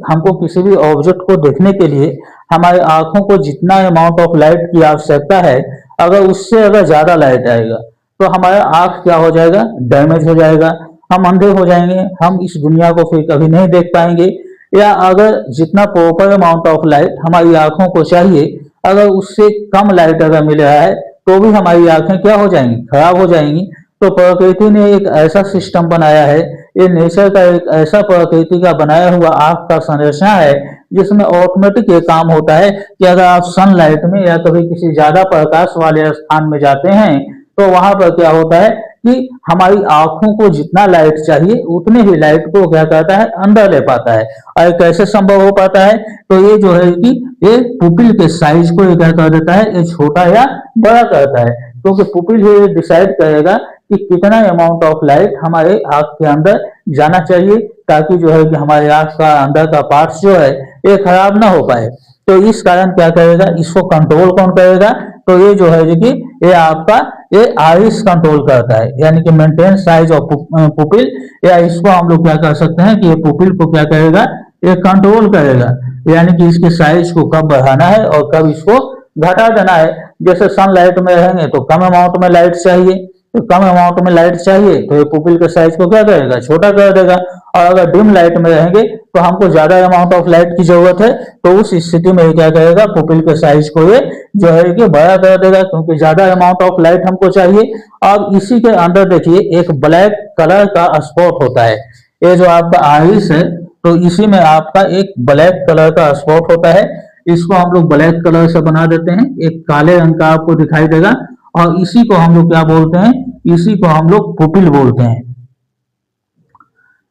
हमको किसी भी ऑब्जेक्ट को देखने के लिए हमारे आंखों को जितना अमाउंट ऑफ लाइट की आवश्यकता है, अगर उससे अगर ज्यादा लाइट आएगा तो हमारा आंख क्या हो जाएगा, डैमेज हो जाएगा। हम अंधे हो जाएंगे, हम इस दुनिया को फिर कभी नहीं देख पाएंगे। या अगर जितना प्रॉपर अमाउंट ऑफ लाइट हमारी आंखों को चाहिए, अगर उससे कम लाइट अगर मिल रहा है तो भी हमारी आंखें क्या हो जाएंगी, खराब हो जाएंगी। तो प्रकृति ने एक ऐसा सिस्टम बनाया है, ये नेचर का एक ऐसा प्रकृति का बनाया हुआ आंख का संरचना है जिसमें ऑटोमेटिक ये काम होता है कि अगर आप सनलाइट में या कभी किसी ज्यादा प्रकाश वाले स्थान में जाते हैं तो वहां पर क्या होता है कि हमारी आंखों को जितना लाइट चाहिए उतने ही लाइट को क्या करता है, अंदर ले पाता है। और कैसे संभव हो पाता है, तो ये जो है कि ये पुपिल के साइज को ये क्या कर देता है, ये छोटा या बड़ा करता है। क्योंकि पुपिल ये डिसाइड करेगा कि कितना अमाउंट ऑफ लाइट हमारे आंख के अंदर जाना चाहिए, ताकि जो है कि हमारे आंख का अंदर का पार्ट्स जो है ये खराब ना हो पाए। तो इस कारण क्या करेगा, इसको कंट्रोल कौन करेगा, तो ये जो है कि ये आपका ये आइरिस कंट्रोल करता है, यानी कि मेंटेन साइज ऑफ पुपिल, या इसको हम लोग क्या कर सकते हैं कि ये पुपिल को क्या करेगा, ये कंट्रोल करेगा, यानी कि इसके साइज को कब बढ़ाना है और कब इसको घटा देना है। जैसे सनलाइट में रहेंगे तो कम अमाउंट में लाइट चाहिए, तो कम अमाउंट में लाइट चाहिए तो ये पुपिल के साइज को क्या करेगा, छोटा कर देगा। और अगर डिम लाइट में रहेंगे तो हमको ज्यादा अमाउंट ऑफ लाइट की जरूरत है, तो उस स्थिति में क्या करेगा, पुपिल के साइज को ये जो है कि बड़ा कर देगा, क्योंकि ज्यादा अमाउंट ऑफ लाइट हमको चाहिए। और इसी के अंदर देखिए एक ब्लैक कलर का स्पॉट होता है, ये जो आपका आइरिस है तो इसी में आपका एक ब्लैक कलर का स्पॉट होता है। इसको हम लोग ब्लैक कलर से बना देते हैं, एक काले रंग का आपको दिखाई देगा, और इसी को हम लोग क्या बोलते हैं, इसी को हम लोग पुपिल बोलते हैं।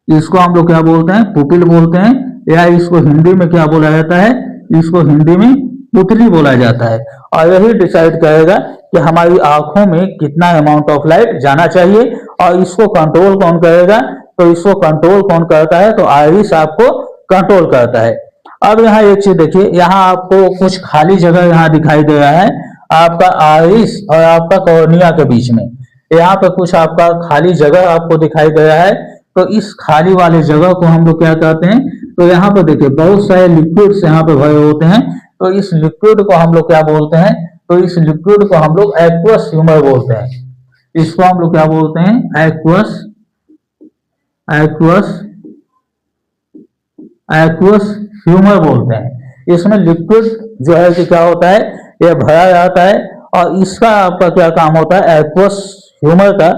इसको हम लोग क्या बोलते हैं, पुपिल बोलते हैं, या इसको हिंदी में क्या बोला जाता है, इसको हिंदी में पुतली बोला जाता है। और यही डिसाइड करेगा कि हमारी आंखों में कितना अमाउंट ऑफ लाइट जाना चाहिए। और इसको कंट्रोल कौन करेगा, तो इसको कंट्रोल कौन करता है, तो आइरिस आपको कंट्रोल करता है। अब यहाँ एक चीज देखिए, यहाँ आपको कुछ खाली जगह यहाँ दिखाई दे रहा है आपका आइरिस और आपका कॉर्निया के बीच में, यहाँ पे कुछ आपका खाली जगह आपको दिखाई दे रहा है। तो इस खाली वाले जगह को हम लोग क्या कहते हैं, तो यहाँ पे देखिए बहुत सारे लिक्विड्स यहाँ पे भरे होते हैं, तो इस लिक्विड को हम लोग क्या बोलते हैं, तो इस लिक्विड को हम लोग एक्वस ह्यूमर बोलते हैं। इसको हम लोग क्या बोलते हैं, एक्वस एक्वस एक्वस ह्यूमर बोलते हैं। इसमें लिक्विड जो है कि क्या होता है, यह भरा जाता है। और इसका आपका क्या काम होता है, एक्वस ह्यूमर का,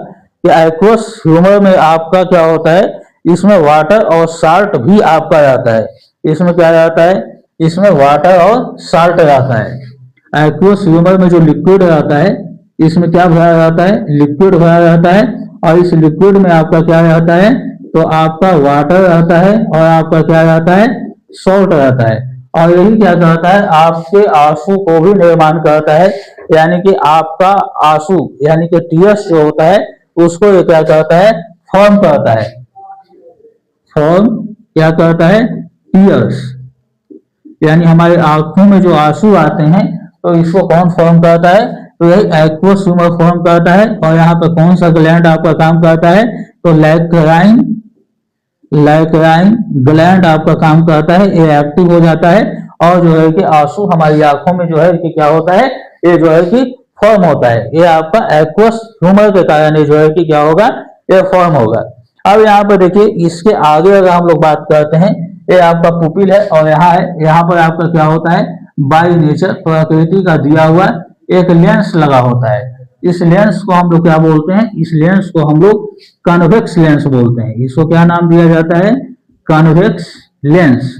कि एक्वस ह्यूमर में आपका क्या होता है, इसमें वाटर और साल्ट भी आपका जाता है। इसमें क्या जाता है, इसमें वाटर और साल्ट जाता है। एक्वस ह्यूमर में जो लिक्विड रहता है इसमें क्या भरा जाता है, लिक्विड भरा जाता है। और इस लिक्विड में आपका क्या रहता है, तो आपका वाटर रहता है और आपका क्या रहता है, सॉल्ट रहता है। और यही क्या करता है, आपके आंसू को भी निर्माण करता है, यानी कि आपका आंसू यानी कि टीयर्स जो होता है उसको ये क्या करता है, फॉर्म करता है। फॉर्म क्या करता है, टीयर्स, यानी हमारे आंखों में जो आंसू आते हैं तो इसको कौन फॉर्म करता है, तो यही एक्वस ह्यूमर फॉर्म करता है। और यहाँ पे कौन सा ग्लैंड आपका काम करता है, तो लैक्राइन ग्लैंड आपका काम करता है, ये एक्टिव हो जाता है। और जो है कि आंसू हमारी आंखों में जो है कि क्या होता है, ये जो है कि फॉर्म होता है। ये आपका एक्वस ह्यूमर के कारण ये जो है कि क्या होगा, ये फॉर्म होगा। अब यहाँ पर देखिए इसके आगे अगर हम लोग बात करते हैं, ये आपका पुपिल है और यहाँ है, यहाँ पर आपका क्या होता है, बाय नेचर प्रकृति का दिया हुआ एक लेंस लगा होता है। इस लेंस को हम लोग क्या बोलते हैं, इस लेंस को हम लोग कन्वेक्स लेंस बोलते हैं। इसको क्या नाम दिया जाता है, कन्वेक्स लेंस।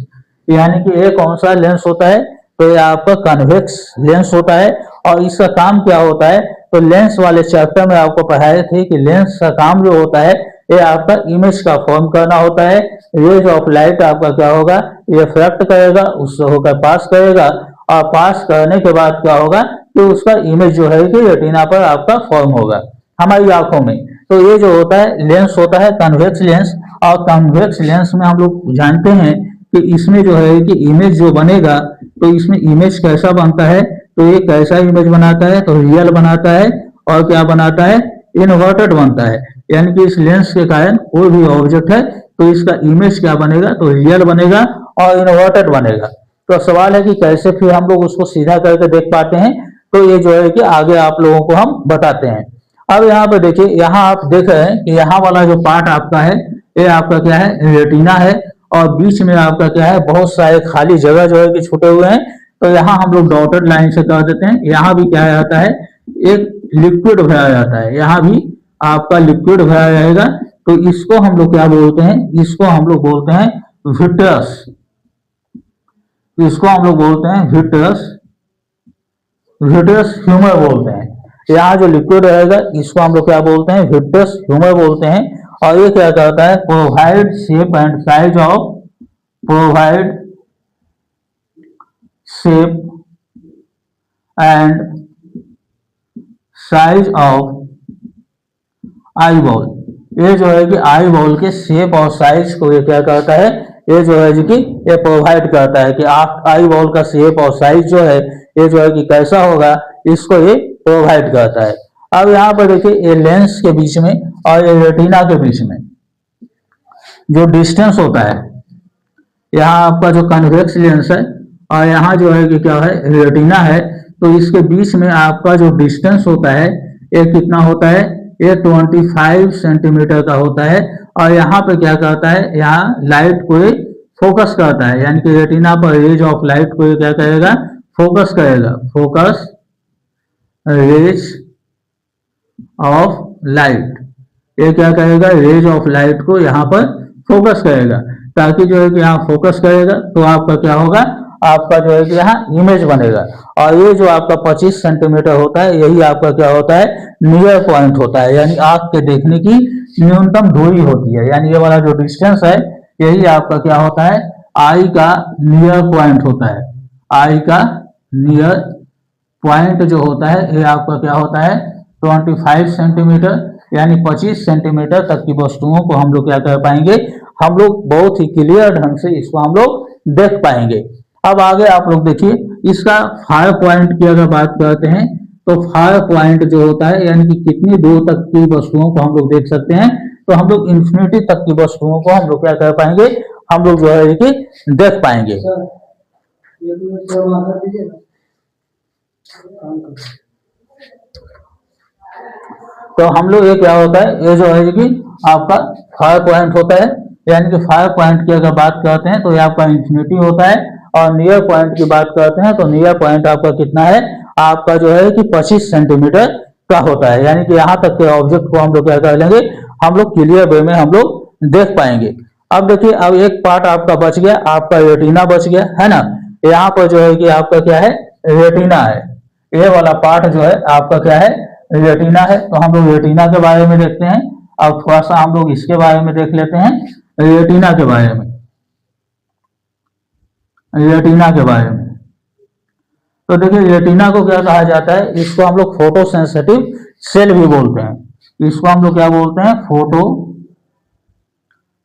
यानी कि ये कौन सा लेंस होता है, तो ये आपका कन्वेक्स लेंस होता है। और इसका काम क्या होता है, तो लेंस वाले चैप्टर में आपको पढ़ाए थे कि लेंस का काम जो होता है ये आपका इमेज का फॉर्म करना होता है। रेज ऑफ लाइट आपका क्या होगा, ये रिफ्रैक्ट करेगा, उससे होकर पास करेगा, और पास करने के बाद क्या होगा कि उसका इमेज जो है कि रेटिना पर आपका फॉर्म होगा हमारी आंखों में। तो ये जो होता है लेंस होता है कन्वेक्स लेंस। और कन्वेक्स लेंस में हम लोग जानते हैं कि इसमें जो है कि इमेज जो बनेगा, तो इसमें इमेज कैसा बनता है, तो ये कैसा इमेज बनाता है, तो रियल बनाता है। और क्या बनाता है, इन्वर्टेड बनता है। यानी कि इस लेंस के कारण कोई भी ऑब्जेक्ट है तो इसका इमेज क्या बनेगा, तो रियल बनेगा और इन्वर्टेड बनेगा। तो सवाल है कि कैसे फिर हम लोग उसको सीधा करके देख पाते हैं, तो ये जो है कि आगे आप लोगों को हम बताते हैं। अब यहाँ पे देखिए, यहाँ आप देख रहे हैं कि यहाँ वाला जो पार्ट आपका है ये आपका क्या है, रेटिना है, और बीच में आपका क्या है, बहुत सारे खाली जगह जो है कि छूटे हुए हैं। तो यहाँ हम लोग डॉटेड लाइन से कर देते हैं। यहाँ भी क्या आता है, एक लिक्विड भरा जाता है, यहाँ भी आपका लिक्विड भरा रहेगा। तो इसको हम लोग क्या बोलते हैं, इसको हम लोग बोलते हैं विट्रस। इसको हम लोग बोलते हैं विट्रस, विट्रस ह्यूमर बोलते हैं। यहाँ जो लिक्विड रहेगा इसको हम लोग क्या बोलते हैं, विट्रस ह्यूमर बोलते हैं। और ये क्या करता है, provide shape and size of, provide shape and size of eye ball. ये जो है कि आई बॉल के शेप और साइज को ये क्या करता है, ये जो है कि ये प्रोवाइड करता है कि आप आई बॉल का शेप और साइज जो है ये जो है कि कैसा होगा, इसको ये प्रोवाइड करता है। अब यहाँ पर देखिए, ये लेंस के बीच में और ये रेटिना के बीच में जो डिस्टेंस होता है, यहाँ आपका जो कन्वेक्स लेंस है और यहाँ जो है कि क्या है, रेटिना है, तो इसके बीच में आपका जो डिस्टेंस होता है ये कितना होता है, ये 25 सेंटीमीटर का होता है। और यहाँ पे क्या करता है, यहाँ लाइट को फोकस करता है, यानी कि रेटिना पर रेज ऑफ लाइट को क्या करेगा, फोकस करेगा, फोकस रेज ऑफ लाइट। ये क्या करेगा, रेज ऑफ लाइट को यहाँ पर फोकस करेगा, ताकि जो है कि यहाँ फोकस करेगा तो आपका क्या होगा, आपका जो है कि यहाँ इमेज बनेगा। और ये जो आपका 25 सेंटीमीटर होता है, यही आपका क्या होता है, नियर पॉइंट होता है, यानी आंख के देखने की न्यूनतम दूरी होती है। यानी ये वाला जो डिस्टेंस है यही आपका क्या होता है, आई का नियर पॉइंट होता है। आई का नियर पॉइंट जो होता है ये आपका क्या होता है, 25 सेंटीमीटर, यानी 25 सेंटीमीटर तक की वस्तुओं को हम लोग क्या कर पाएंगे, हम लोग बहुत ही क्लियर ढंग से इसको हम लोग देख पाएंगे। अब आगे आप लोग देखिए, इसका फायर पॉइंट की अगर बात करते हैं तो फायर पॉइंट जो होता है, यानी कि कितनी दूर तक की वस्तुओं को हम लोग देख सकते हैं, तो हम लोग इन्फिनिटी तक की वस्तुओं को हम लोग क्या कर पाएंगे, हम लोग जो है कि देख पाएंगे। तो हम लोग ये क्या होता है, ये जो है कि आपका फायर पॉइंट होता है, यानी कि फायर पॉइंट की अगर बात करते हैं तो ये आपका इन्फिनिटी होता है। और नियर पॉइंट की बात करते हैं तो नियर पॉइंट आपका कितना है, आपका जो है कि 25 सेंटीमीटर का होता है। यानी कि यहाँ तक के ऑब्जेक्ट को हम लोग क्या कर लेंगे, हम लोग क्लियर वे में हम लोग देख पाएंगे। अब देखिए, अब एक पार्ट आपका बच गया, आपका रेटिना बच गया है ना। यहाँ पर जो है कि आपका क्या है, रेटिना है। ये वाला पार्ट जो है आपका क्या है, रेटिना है। तो हम लोग रेटिना के बारे में देखते हैं। अब थोड़ा सा हम लोग इसके बारे में देख लेते हैं, रेटिना के बारे में, रेटिना के बारे में। तो देखिए, रेटिना को क्या कहा जाता है, इसको हम लोग फोटो सेंसिटिव सेल भी बोलते हैं। इसको हम लोग क्या बोलते हैं, फोटो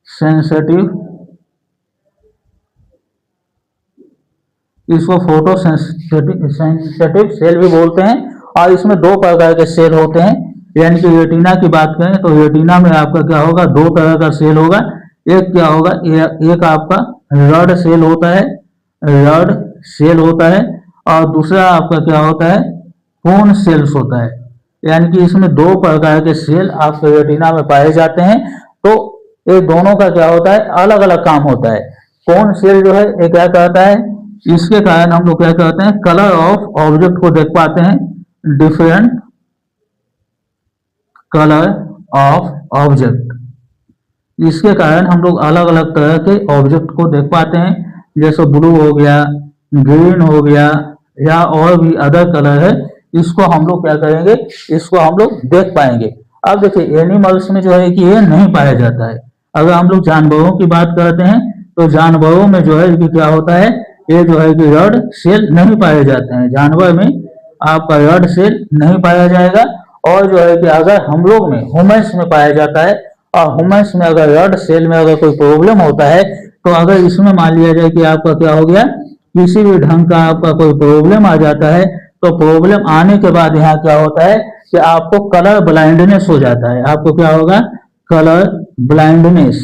सेंसिटिव, इसको फोटो सेंसिटिव सेल भी बोलते हैं। और इसमें दो प्रकार के सेल होते हैं। यानी कि रेटिना की बात करें तो रेटिना में आपका क्या होगा, दो तरह का सेल होगा। एक क्या होगा, एक आपका रड सेल होता है, रड सेल होता है, और दूसरा आपका क्या होता है, कोन सेल्स होता है। यानी कि इसमें दो प्रकार के सेल आपके रेटिना में पाए जाते हैं। तो ये दोनों का क्या होता है, अलग अलग काम होता है। कोन सेल जो है ये क्या करता है, इसके कारण हम लोग क्या करते हैं, कलर ऑफ ऑब्जेक्ट को देख पाते हैं, डिफरेंट कलर ऑफ ऑब्जेक्ट। इसके कारण हम लोग अलग अलग तरह के ऑब्जेक्ट को देख पाते हैं, जैसे ब्लू हो गया, ग्रीन हो गया, या और भी अदर कलर है, इसको हम लोग क्या करेंगे, इसको हम लोग देख पाएंगे। अब देखिए, एनिमल्स में जो है कि ये नहीं पाया जाता है। अगर हम लोग जानवरों की बात करते हैं तो जानवरों में जो है कि क्या होता है, ये जो है कि रड सेल नहीं पाए जाते हैं। जानवर में आपका रड सेल नहीं पाया जाएगा। और जो है कि अगर हम लोग में, ह्यूमंस में पाया जाता है, और ह्यूमंस में अगर रड सेल में अगर कोई प्रॉब्लम होता है, तो अगर इसमें मान लिया जाए कि आपका क्या हो गया, किसी भी ढंग का आपका कोई प्रॉब्लम आ जाता है, तो प्रॉब्लम आने के बाद यहाँ क्या होता है कि आपको कलर ब्लाइंडनेस हो जाता है। आपको क्या होगा, कलर ब्लाइंडनेस,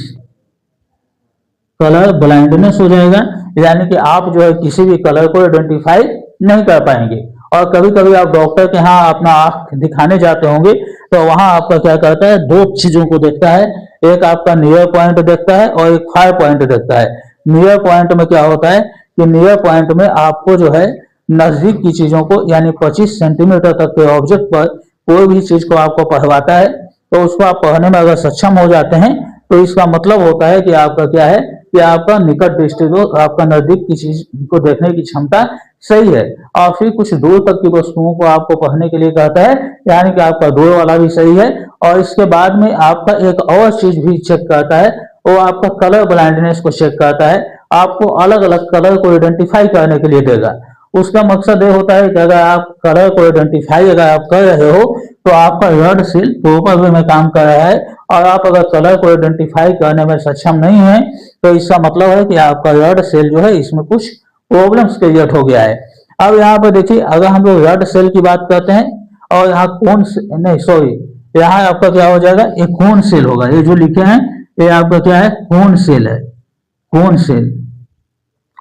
कलर ब्लाइंडनेस हो जाएगा। यानी कि आप जो है किसी भी कलर को आइडेंटिफाई नहीं कर पाएंगे। और कभी कभी आप डॉक्टर के यहाँ अपना आंख दिखाने जाते होंगे तो वहां आपका क्या करता है, दो चीजों को देखता है, एक आपका नियर पॉइंट देखता है और एक फार पॉइंट देखता है। नियर पॉइंट में क्या होता है कि नियर पॉइंट में आपको जो है नजदीक की चीजों को यानी 25 सेंटीमीटर तक के ऑब्जेक्ट पर कोई भी चीज को आपको पढ़वाता है, तो उसको आप पढ़ने में अगर सक्षम हो जाते हैं तो इसका मतलब होता है कि आपका क्या है कि आपका निकट दृष्टि को, आपका नजदीक की चीज को देखने की क्षमता सही है। और फिर कुछ दूर तक की वस्तुओं को आपको पढ़ने के लिए कहता है, यानी कि आपका दूर वाला भी सही है। और इसके बाद में आपका एक और चीज भी चेक करता है, वो आपका कलर ब्लाइंडनेस को चेक करता है, आपको अलग अलग कलर को आइडेंटिफाई करने के लिए देगा। उसका मकसद ये होता है कि अगर आप कलर को आइडेंटिफाई अगर आप कर रहे हो तो आपका रेड सेल प्रॉपर वे में काम कर रहा है, और आप अगर कलर को आइडेंटिफाई करने में सक्षम नहीं है तो इसका मतलब है कि आपका रेड सेल जो है इसमें कुछ प्रॉब्लम्स क्रिएट हो गया है। अब यहाँ पर देखिए, अगर हम लोग रेड सेल की बात करते हैं और यहाँ कौन नहीं सॉरी, यहाँ आपका क्या हो जाएगा, एक कौन सेल होगा, ये जो लिखे हैं ये आपका क्या है, कौन सेल है, कौन सेल।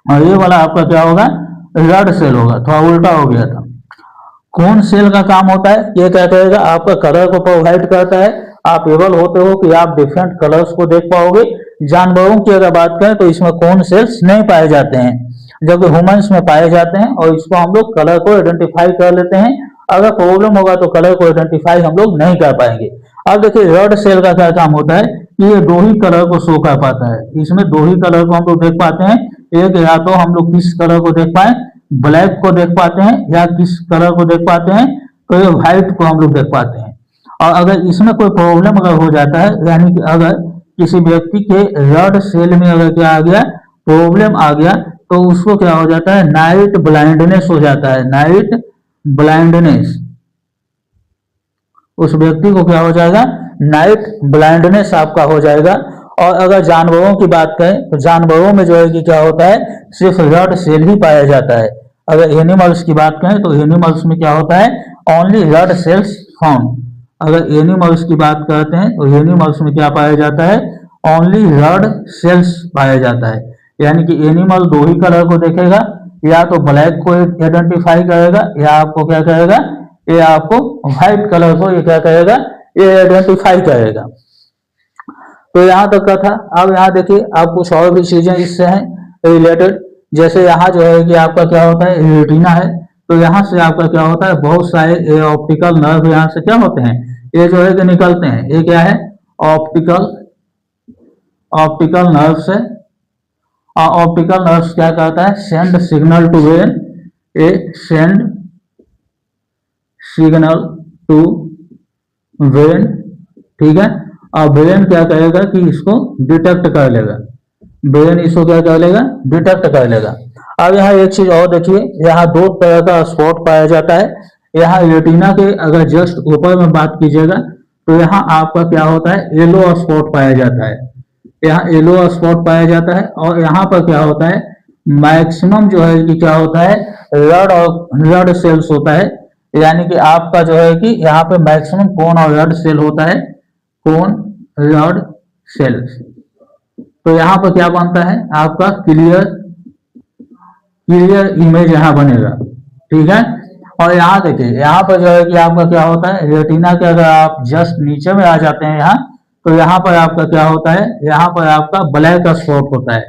और ये वाला आपका क्या होगा, रेड सेल होगा, थोड़ा उल्टा हो गया था। कौन सेल का काम होता है, ये क्या करेगा, आपका कलर को प्रोवाइड करता है, आप एबल होते हो कि आप डिफरेंट कलर्स को देख पाओगे। जानवरों की अगर बात करें तो इसमें कौन सेल्स नहीं पाए जाते हैं, जबकि ह्यूमंस में पाए जाते हैं, और इसको हम लोग कलर को आइडेंटिफाई कर लेते हैं। अगर प्रॉब्लम होगा तो कलर को आइडेंटिफाई हम लोग नहीं कर पाएंगे। अब देखिए रेड सेल का क्या काम होता है कि ये दो ही कलर को शो कर पाता है, इसमें दो ही कलर को हम लोग देख पाते हैं। एक या तो हम लोग किस कलर को देख पाए, ब्लैक को देख पाते हैं, या किस कलर को देख पाते हैं तो ये व्हाइट को हम लोग देख पाते हैं। और अगर इसमें कोई प्रॉब्लम अगर हो जाता है, यानी कि अगर किसी व्यक्ति के रेड सेल में अगर क्या आ गया, प्रॉब्लम आ गया, तो उसको क्या हो जाता है, नाइट ब्लाइंडनेस हो जाता है, नाइट ब्लाइंडनेस। उस व्यक्ति को क्या हो जाएगा, नाइट ब्लाइंडनेस आपका हो जाएगा। और अगर जानवरों की बात करें तो जानवरों में जो है कि क्या होता है, सिर्फ रेड सेल ही पाया जाता है। अगर एनिमल्स की बात करें तो एनिमल्स में क्या होता है, ओनली रेड सेल्स फाउंड। अगर एनिमल्स की बात करते हैं तो एनिमल्स में क्या पाया जाता है, ओनली रेड सेल्स पाया जाता है। यानी कि एनिमल दो ही कलर को देखेगा, या तो ब्लैक को आइडेंटिफाई करेगा, या आपको क्या करेगा, ये आपको व्हाइट कलर को ये क्या करेगा, ये आइडेंटिफाई करेगा। तो यहाँ तक का था। अब यहाँ देखिए, आप कुछ और भी चीजें इससे हैं रिलेटेड, जैसे यहाँ जो है कि आपका क्या होता है, रेटिना है, तो यहाँ से आपका क्या होता है, बहुत सारे ऑप्टिकल नर्व यहाँ से क्या होते हैं, ये जो है कि निकलते हैं। ये क्या है, ऑप्टिकल ऑप्टिकल नर्व्स है। ऑप्टिकल नर्व्स क्या करता है, send signal to brain, a send signal to brain, ठीक है। और ब्रेन क्या करेगा कि इसको डिटेक्ट कर लेगा, ब्रेन इसको क्या कर लेगा, डिटेक्ट कर लेगा। अब यहाँ एक चीज और देखिए, यहाँ दो तरह का स्पॉट पाया जाता है। यहाँ रेटिना के अगर जस्ट ऊपर में बात कीजिएगा तो यहाँ आपका क्या होता है, येलो स्पॉट पाया जाता है, यहाँ येलो स्पॉट पाया जाता है। और यहाँ पर क्या होता है, मैक्सिमम जो है कि क्या होता है, रेड और रेड सेल्स होता है। यानी कि आपका जो है कि यहाँ पे मैक्सिमम कौन और रेड सेल होता है, कौन रेड सेल्स। तो यहाँ पर क्या बनता है, आपका क्लियर क्लियर इमेज यहाँ बनेगा, ठीक है। और यहाँ देखिए, यहाँ पर जो है कि आपका क्या होता है, रेटिना के अगर आप जस्ट नीचे में आ जाते हैं यहाँ, तो यहाँ पर आपका क्या होता है, यहाँ पर आपका ब्लैक स्पॉट होता है।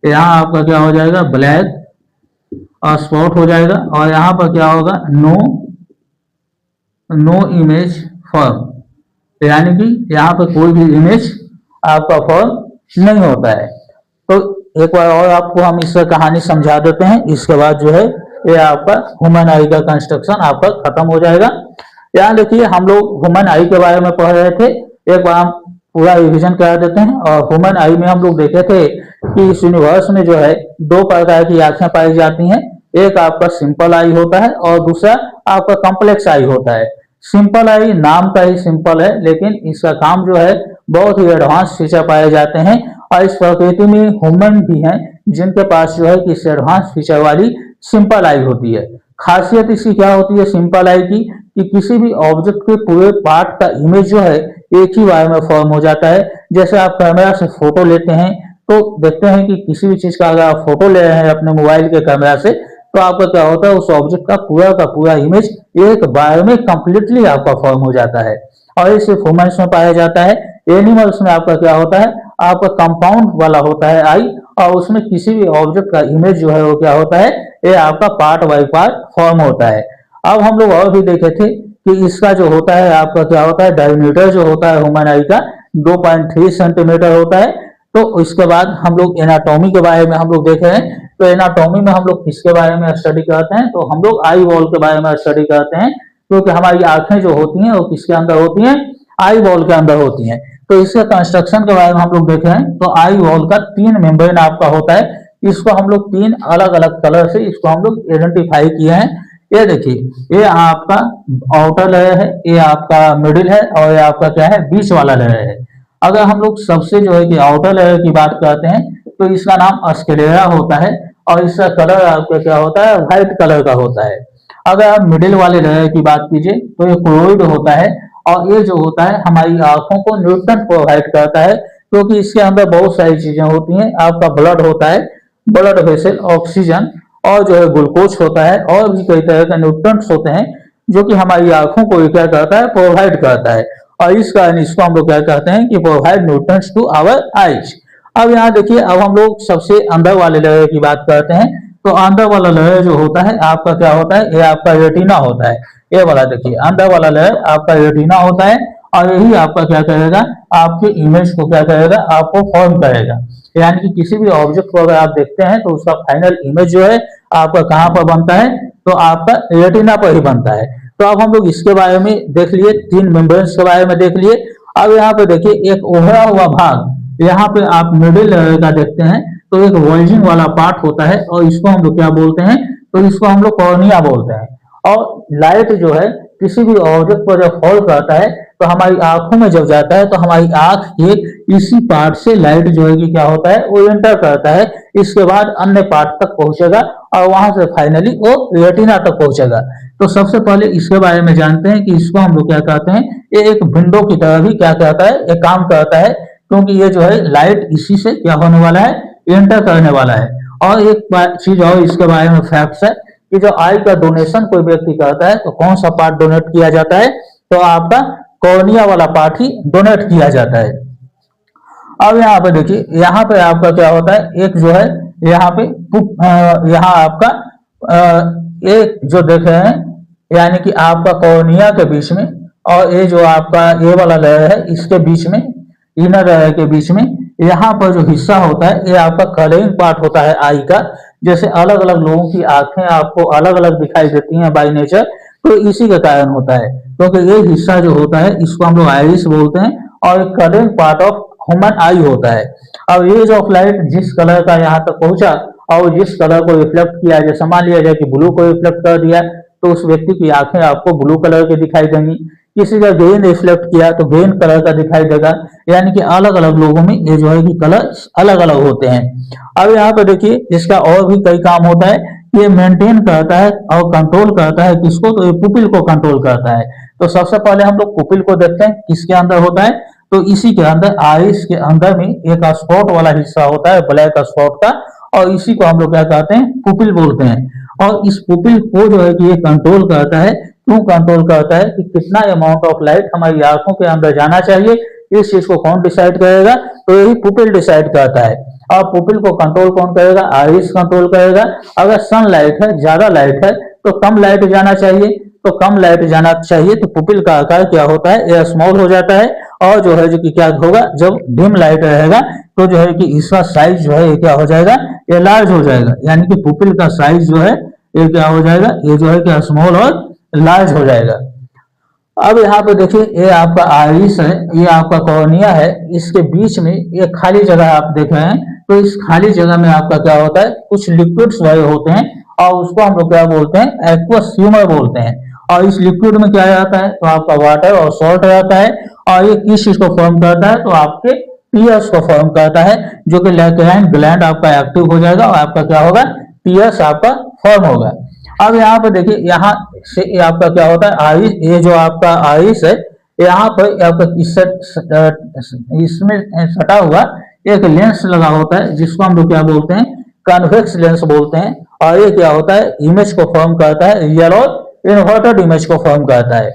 यहाँ आपका क्या हो जाएगा, ब्लैक स्पॉट हो जाएगा। और यहाँ पर क्या होगा, नो इमेज फॉर्म, यानी कि यहाँ पर कोई भी इमेज आपका फॉर्म नहीं होता है। तो एक बार और आपको हम इसका कहानी समझा देते हैं, इसके बाद जो है ये आपका ह्यूमन आई का कंस्ट्रक्शन आपका खत्म हो जाएगा। यहाँ देखिए, हम लोग ह्यूमन आई के बारे में पढ़ रहे थे, एक बार हम पूरा रिविजन करा देते हैं। और ह्यूमन आई में हम लोग देखे थे कि इस यूनिवर्स में जो है दो प्रकार की आंखें पाई जाती हैं, एक आपका सिंपल आई होता है और दूसरा आपका कॉम्प्लेक्स आई होता है। सिंपल आई नाम का ही सिंपल है, लेकिन इसका काम जो है बहुत ही एडवांस फीचर पाए जाते हैं। और इस प्रकृति में ह्यूमन भी हैं जिनके पास जो है कि इस एडवांस फीचर वाली सिंपल आई होती है। खासियत इसकी क्या होती है सिंपल आई की, कि किसी भी ऑब्जेक्ट के पूरे पार्ट का इमेज जो है एक ही बार में फॉर्म हो जाता है। जैसे आप कैमरा से फोटो लेते हैं तो देखते हैं कि किसी भी चीज का अगर आप फोटो ले रहे हैं अपने मोबाइल के कैमरा से, तो आपका क्या होता है, उस ऑब्जेक्ट का पूरा इमेज एक बार में कंप्लीटली आपका फॉर्म हो जाता है। और इस ह्यूमन्स में पाया जाता है। एनिमल्स में आपका क्या होता है, आपका कंपाउंड वाला होता है आई, और उसमें किसी भी ऑब्जेक्ट का इमेज जो है वो क्या होता है, ये आपका पार्ट बाय पार्ट फॉर्म होता है। अब हम लोग और भी देखे थे कि इसका जो होता है आपका क्या होता है, डायमीटर जो होता है ह्यूमन आई का 2.3 सेंटीमीटर होता है। तो इसके बाद हम लोग एनाटॉमी के बारे में हम लोग देखे हैं। तो एनाटॉमी में हम लोग किसके बारे में स्टडी करते हैं, तो हम लोग आई बॉल के बारे में स्टडी करते हैं, क्योंकि हमारी आंखें जो होती हैं वो किसके अंदर होती हैं, आई बॉल के अंदर होती हैं। तो इसके कंस्ट्रक्शन के बारे में हम लोग देखे हैं। तो आई बॉल का 3 मेम्ब्रेन आपका होता है। इसको हम लोग 3 अलग अलग कलर से इसको हम लोग आइडेंटिफाई किए हैं। ये देखिए, ये आपका आउटर लेयर है, ये आपका मिडिल है, और ये आपका क्या है, बीच वाला लेयर है। अगर हम लोग सबसे जो है कि आउटर लेयर की बात करते हैं, तो इसका नाम स्क्लेरा होता है, और इसका कलर आपका क्या होता है, व्हाइट कलर का होता है। अगर आप मिडिल वाले लेयर की बात कीजिए, तो ये क्लोइड होता है, और ये जो होता है हमारी आंखों को न्यूट्रन प्रोवाइड करता है, क्योंकि इसके अंदर बहुत सारी चीजें होती हैं। आपका ब्लड होता है, ब्लड वेसल, ऑक्सीजन, और जो है ग्लूकोज होता है, और भी कई तरह के न्यूट्रंट्स होते हैं जो कि हमारी आंखों को क्या करता है, प्रोवाइड करता है। और इस कारण इसको हम लोग क्या कहते हैं कि provide nutrients to our eyes. अब यहाँ देखिए, अब हम लोग सबसे अंदर वाले लेयर की बात करते हैं। तो अंदर वाला लेयर जो होता है आपका क्या होता है, ये आपका रेटिना होता है। ये वाला देखिए, अंदर वाला लेयर आपका रेटिना होता है, और यही आपका क्या करेगा, आपके इमेज को क्या करेगा, आपको फॉर्म करेगा। यानी कि किसी भी ऑब्जेक्ट को अगर आप देखते हैं तो उसका फाइनल इमेज जो है आपका कहाँ पर बनता है, तो आपका रेटिना पर ही बनता है। तो अब हम लोग इसके बारे में देख लिए, 3 मेम्ब्रेन्स के बारे में देख लिए। अब यहाँ पे देखिए, एक उभरा हुआ भाग यहाँ पे आप मिडिल लेयर का देखते हैं, तो एक वॉल्जिंग वाला पार्ट होता है, और इसको हम लोग क्या बोलते हैं, तो इसको हम लोग कॉर्निया बोलते हैं। और लाइट जो है किसी भी ऑब्जेक्ट पर जब फॉल करता है, तो हमारी आंखों में जब जाता है, तो हमारी आंख के इसी पार्ट से लाइट जो है कि क्या होता है, वो एंटर करता है। इसके बाद अन्य पार्ट तक पहुंचेगा, और वहां से फाइनली वो रेटिना तक पहुंचेगा। तो सबसे पहले इसके बारे में जानते हैं कि इसको हम लोग क्या कहते हैं, ये एक विंडो की तरह भी क्या कहता है, एक काम करता है, क्योंकि ये जो है लाइट इसी से क्या होने वाला है, एंटर करने वाला है। और एक चीज और इसके बारे में फैक्ट्स है कि जो आई का डोनेशन कोई व्यक्ति करता है, तो कौन सा पार्ट डोनेट किया जाता है, तो आपका कॉर्निया वाला पार्ट ही डोनेट किया जाता है। अब यहाँ पे देखिए, यहाँ पे आपका क्या होता है, एक जो है यहाँ पे यहाँ आपका एक जो देख रहे हैं, यानी कि आपका कॉर्निया के बीच में, और ये जो आपका ये वाला लेयर है इसके बीच में, इनर लेयर के बीच में, यहाँ पर जो हिस्सा होता है ये आपका कलरिंग पार्ट होता है आई का। जैसे अलग अलग लोगों की आंखें आपको अलग अलग दिखाई देती हैं बाय नेचर, तो इसी के कारण होता है, क्योंकि ये हिस्सा जो होता है इसको हम लोग आइरिस बोलते हैं, और एक कलरिंग पार्ट ऑफ ह्यूमन आई होता है। अब रेज ऑफ लाइट जिस कलर का यहाँ तक पहुंचा, और जिस कलर को रिफ्लेक्ट किया, जैसे मान लिया जाए कि ब्लू को रिफ्लेक्ट कर दिया, तो उस व्यक्ति की आंखें आपको ब्लू कलर की दिखाई देंगी। किसी का ग्रीन रिफ्लेक्ट किया तो ग्रीन कलर का दिखाई देगा। यानी कि अलग अलग लोगों में ये जो है कि कलर अलग अलग होते हैं। अब यहाँ पे देखिए, इसका और भी कई काम होता है। ये मेंटेन करता है और कंट्रोल करता है किसको, तो ये पुपिल को कंट्रोल करता है। तो सबसे पहले हम लोग पुपिल को देखते हैं, किसके अंदर होता है, तो इसी के अंदर, आइस के अंदर में एक स्पॉट वाला हिस्सा होता है, ब्लैक स्पॉट का, और इसी को हम लोग क्या कहते हैं, पुपिल बोलते हैं। और इस पुपिल को जो है कि ये कंट्रोल करता है। क्यों कंट्रोल करता है, कि कितना अमाउंट ऑफ लाइट हमारी आंखों के अंदर जाना चाहिए, इस चीज को कौन डिसाइड करेगा, तो यही पुपिल डिसाइड करता है। और पुपिल को कंट्रोल कौन करेगा, आइरिस कंट्रोल करेगा। अगर सनलाइट है, ज्यादा लाइट है, तो कम लाइट जाना चाहिए, तो कम लाइट जाना चाहिए, तो पुपिल का आकार क्या होता है, ये स्मॉल हो जाता है। और जो है जो कि क्या होगा, जब डिम लाइट रहेगा, तो जो है कि इसका साइज जो है ये क्या हो जाएगा, ये लार्ज हो जाएगा। यानी कि पुपिल का साइज जो है ये क्या हो जाएगा, ये जो है क्या स्मॉल और लार्ज हो जाएगा। अब यहाँ पे देखिए, ये आपका आइरिस है, ये आपका कॉर्निया है, इसके बीच में एक खाली जगह आप देख रहे हैं। तो इस खाली जगह में आपका क्या होता है, कुछ लिक्विड्स वही होते हैं, और उसको हम लोग क्या बोलते हैं, एक्वस ह्यूमर बोलते हैं। और इस लिक्विड में क्या रहता है, तो आपका वाटर और सॉल्ट रहता है। और ये किस चीज को फॉर्म करता है, तो आपके टीयर्स को फॉर्म करता है, जो कि लैक्राइन ग्लैंड आपका एक्टिव हो जाएगा, और आपका क्या होगा, टीयर्स आपका फॉर्म होगा। अब यहाँ पे देखिए, यहाँ से आपका क्या होता है, आइस, ये जो आपका आइस है, यहाँ पर आपका इसमें सटा हुआ एक लेंस लगा होता है, जिसको हम लोग क्या बोलते हैं, कन्वेक्स लेंस बोलते हैं। और ये क्या होता है, इमेज को फॉर्म करता है, रियल और इन्वर्टेड इमेज को फॉर्म करता है।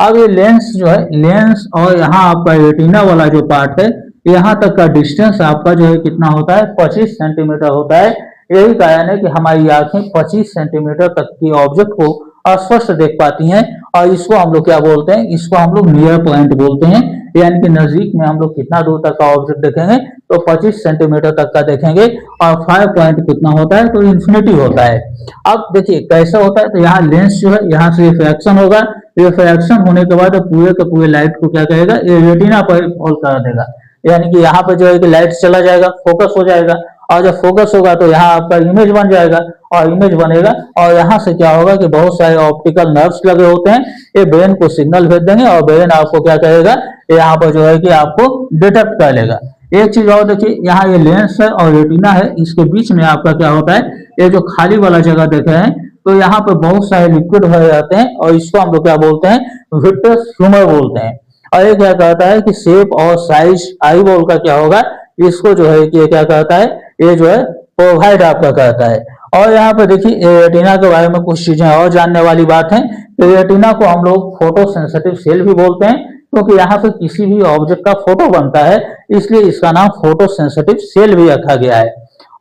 अब ये लेंस जो है, लेंस और यहाँ आपका रेटिना वाला जो पार्ट है, यहाँ तक का डिस्टेंस आपका जो है कितना होता है, 25 सेंटीमीटर होता है। यही कारण है कि हमारी आंखें 25 सेंटीमीटर तक की ऑब्जेक्ट को स्पष्ट देख पाती हैं, और इसको हम लोग क्या बोलते हैं, इसको हम लोग नियर पॉइंट बोलते हैं। यानी कि नजदीक में हम लोग कितना दूर तक का ऑब्जेक्ट देखेंगे, तो 25 सेंटीमीटर तक का देखेंगे। और 5 पॉइंट कितना होता है, तो इन्फिनिटी होता है। अब देखिए कैसा होता है, तो यहाँ लेंस जो है, यहाँ से रिफ्रैक्शन होगा, रिफ्रैक्शन होने के बाद पूरे के पूरे लाइट को क्या करेगा, ये रेटिना पर फॉल कर देगा। यानी कि यहाँ पे जो है कि लाइट चला जाएगा, फोकस हो जाएगा, और जब फोकस होगा तो यहाँ आपका इमेज बन जाएगा, और इमेज बनेगा, और यहाँ से क्या होगा कि बहुत सारे ऑप्टिकल नर्व्स लगे होते हैं, ये ब्रेन को सिग्नल भेज देंगे, और ब्रेन आपको क्या करेगा, यहाँ पर जो है कि आपको डिटेक्ट कर लेगा। एक चीज और देखिए, यहाँ ये लेंस है और रेटिना है, इसके बीच में आपका क्या होता है, ये जो खाली वाला जगह देख रहे हैं, तो यहाँ पे बहुत सारे लिक्विड भरे जाते हैं, और इसको हम लोग क्या बोलते हैं, विट्रस ह्यूमर बोलते हैं। और ये क्या कहता है कि शेप और साइज आई बॉल का क्या होगा, इसको जो है कि क्या कहता है, ये जो है प्रोवाइड आपका कहता है। और यहाँ पे देखिए रेटिना के बारे में कुछ चीजें और जानने वाली बात है। तो रेटिना को हम लोग फोटो सेंसिटिव सेल भी बोलते हैं, क्योंकि यहाँ पे किसी भी ऑब्जेक्ट का फोटो बनता है, इसलिए इसका नाम फोटो सेंसिटिव सेल भी रखा गया है।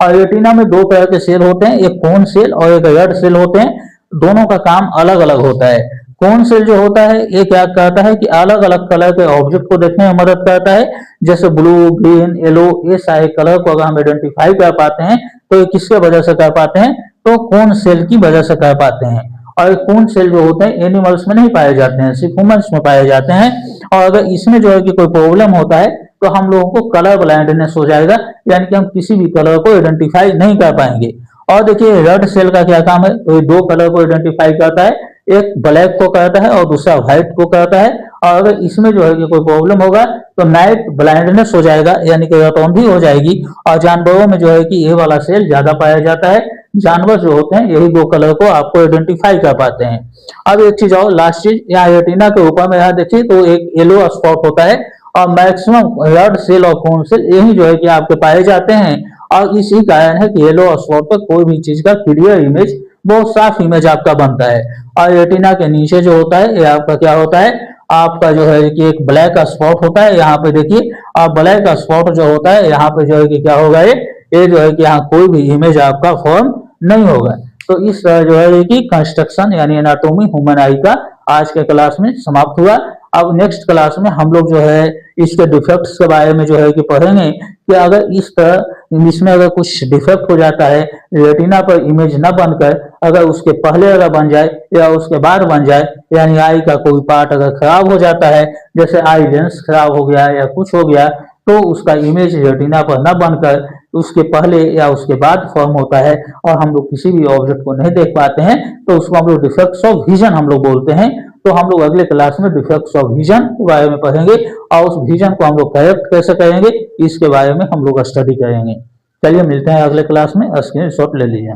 और रेटिना में दो तरह के सेल होते हैं, एक कोन सेल और एक रेड सेल होते हैं। दोनों का काम अलग अलग होता है। कोन सेल जो होता है, ये क्या करता है कि अलग अलग कलर के ऑब्जेक्ट को देखने में मदद करता है, जैसे ब्लू, ग्रीन, येलो, ये सारे कलर को अगर हम आइडेंटिफाई कर पाते हैं, तो ये किसके वजह से कर पाते हैं, तो कोन सेल की वजह से कर पाते हैं। और कोन सेल जो होते हैं एनिमल्स में नहीं पाए जाते हैं, सिर्फ ह्यूमंस में पाए जाते हैं। और अगर इसमें जो है कि कोई प्रॉब्लम होता है, तो हम लोगों को कलर ब्लाइंडनेस हो जाएगा, यानी कि हम किसी भी कलर को आइडेंटिफाई नहीं कर पाएंगे। और देखिए रेड सेल का क्या काम है, तो ये दो कलर को आइडेंटिफाई करता है, एक ब्लैक को करता है और दूसरा व्हाइट को करता है। और अगर इसमें जो है कि कोई प्रॉब्लम होगा, तो नाइट ब्लाइंडनेस हो जाएगा, यानी कि रतौंधी हो जाएगी। और जानवरों में जो है कि ये वाला सेल ज्यादा पाया जाता है। जानवर जो होते हैं यही दो कलर को आपको आइडेंटिफाई कर पाते हैं। अब एक चीज और, लास्ट चीज, यहाँ रेटिना के ऊपर में यहाँ देखिए तो एक येलो स्पॉट होता है, और मैक्सिमम रेड सेल और कोन सेल यही जो है कि आपके पाए जाते हैं। और इसी कारण है कि येलो स्पॉट पर कोई भी चीज का क्लियर इमेज, बहुत साफ इमेज आपका बनता है। और रेटिना के नीचे जो होता है, ये आपका क्या होता है, आपका जो है कि एक ब्लैक स्पॉट होता है। यहाँ पे देखिए, और ब्लैक स्पॉट जो होता है, यहाँ पे जो है कि क्या होगा, ये जो है कि यहाँ कोई भी इमेज आपका फॉर्म नहीं होगा। तो इस तरह जो है कि कंस्ट्रक्शन यानी एनाटॉमी ह्यूमन आई का आज के क्लास में समाप्त हुआ। अब नेक्स्ट क्लास में हम लोग जो है इसके डिफेक्ट्स के बारे में जो है कि पढ़ेंगे, कि अगर इस तरह इसमें अगर कुछ डिफेक्ट हो जाता है, रेटिना पर इमेज न बनकर अगर उसके पहले अगर बन जाए या उसके बाद बन जाए, यानी आई का कोई पार्ट अगर खराब हो जाता है, जैसे आई लेंस खराब हो गया या कुछ हो गया, तो उसका इमेज रेटिना पर न बनकर उसके पहले या उसके बाद फॉर्म होता है, और हम लोग किसी भी ऑब्जेक्ट को नहीं देख पाते हैं, तो उसको हम लोग डिफेक्ट्स ऑफ विजन हम लोग बोलते हैं। तो हम लोग अगले क्लास में डिफेक्ट्स ऑफ विजन के बारे में पढ़ेंगे, और उस विजन को हम लोग करेक्ट कैसे करेंगे, इसके बारे में हम लोग स्टडी करेंगे। चलिए मिलते हैं अगले क्लास में, स्क्रीनशॉट ले लीजिए।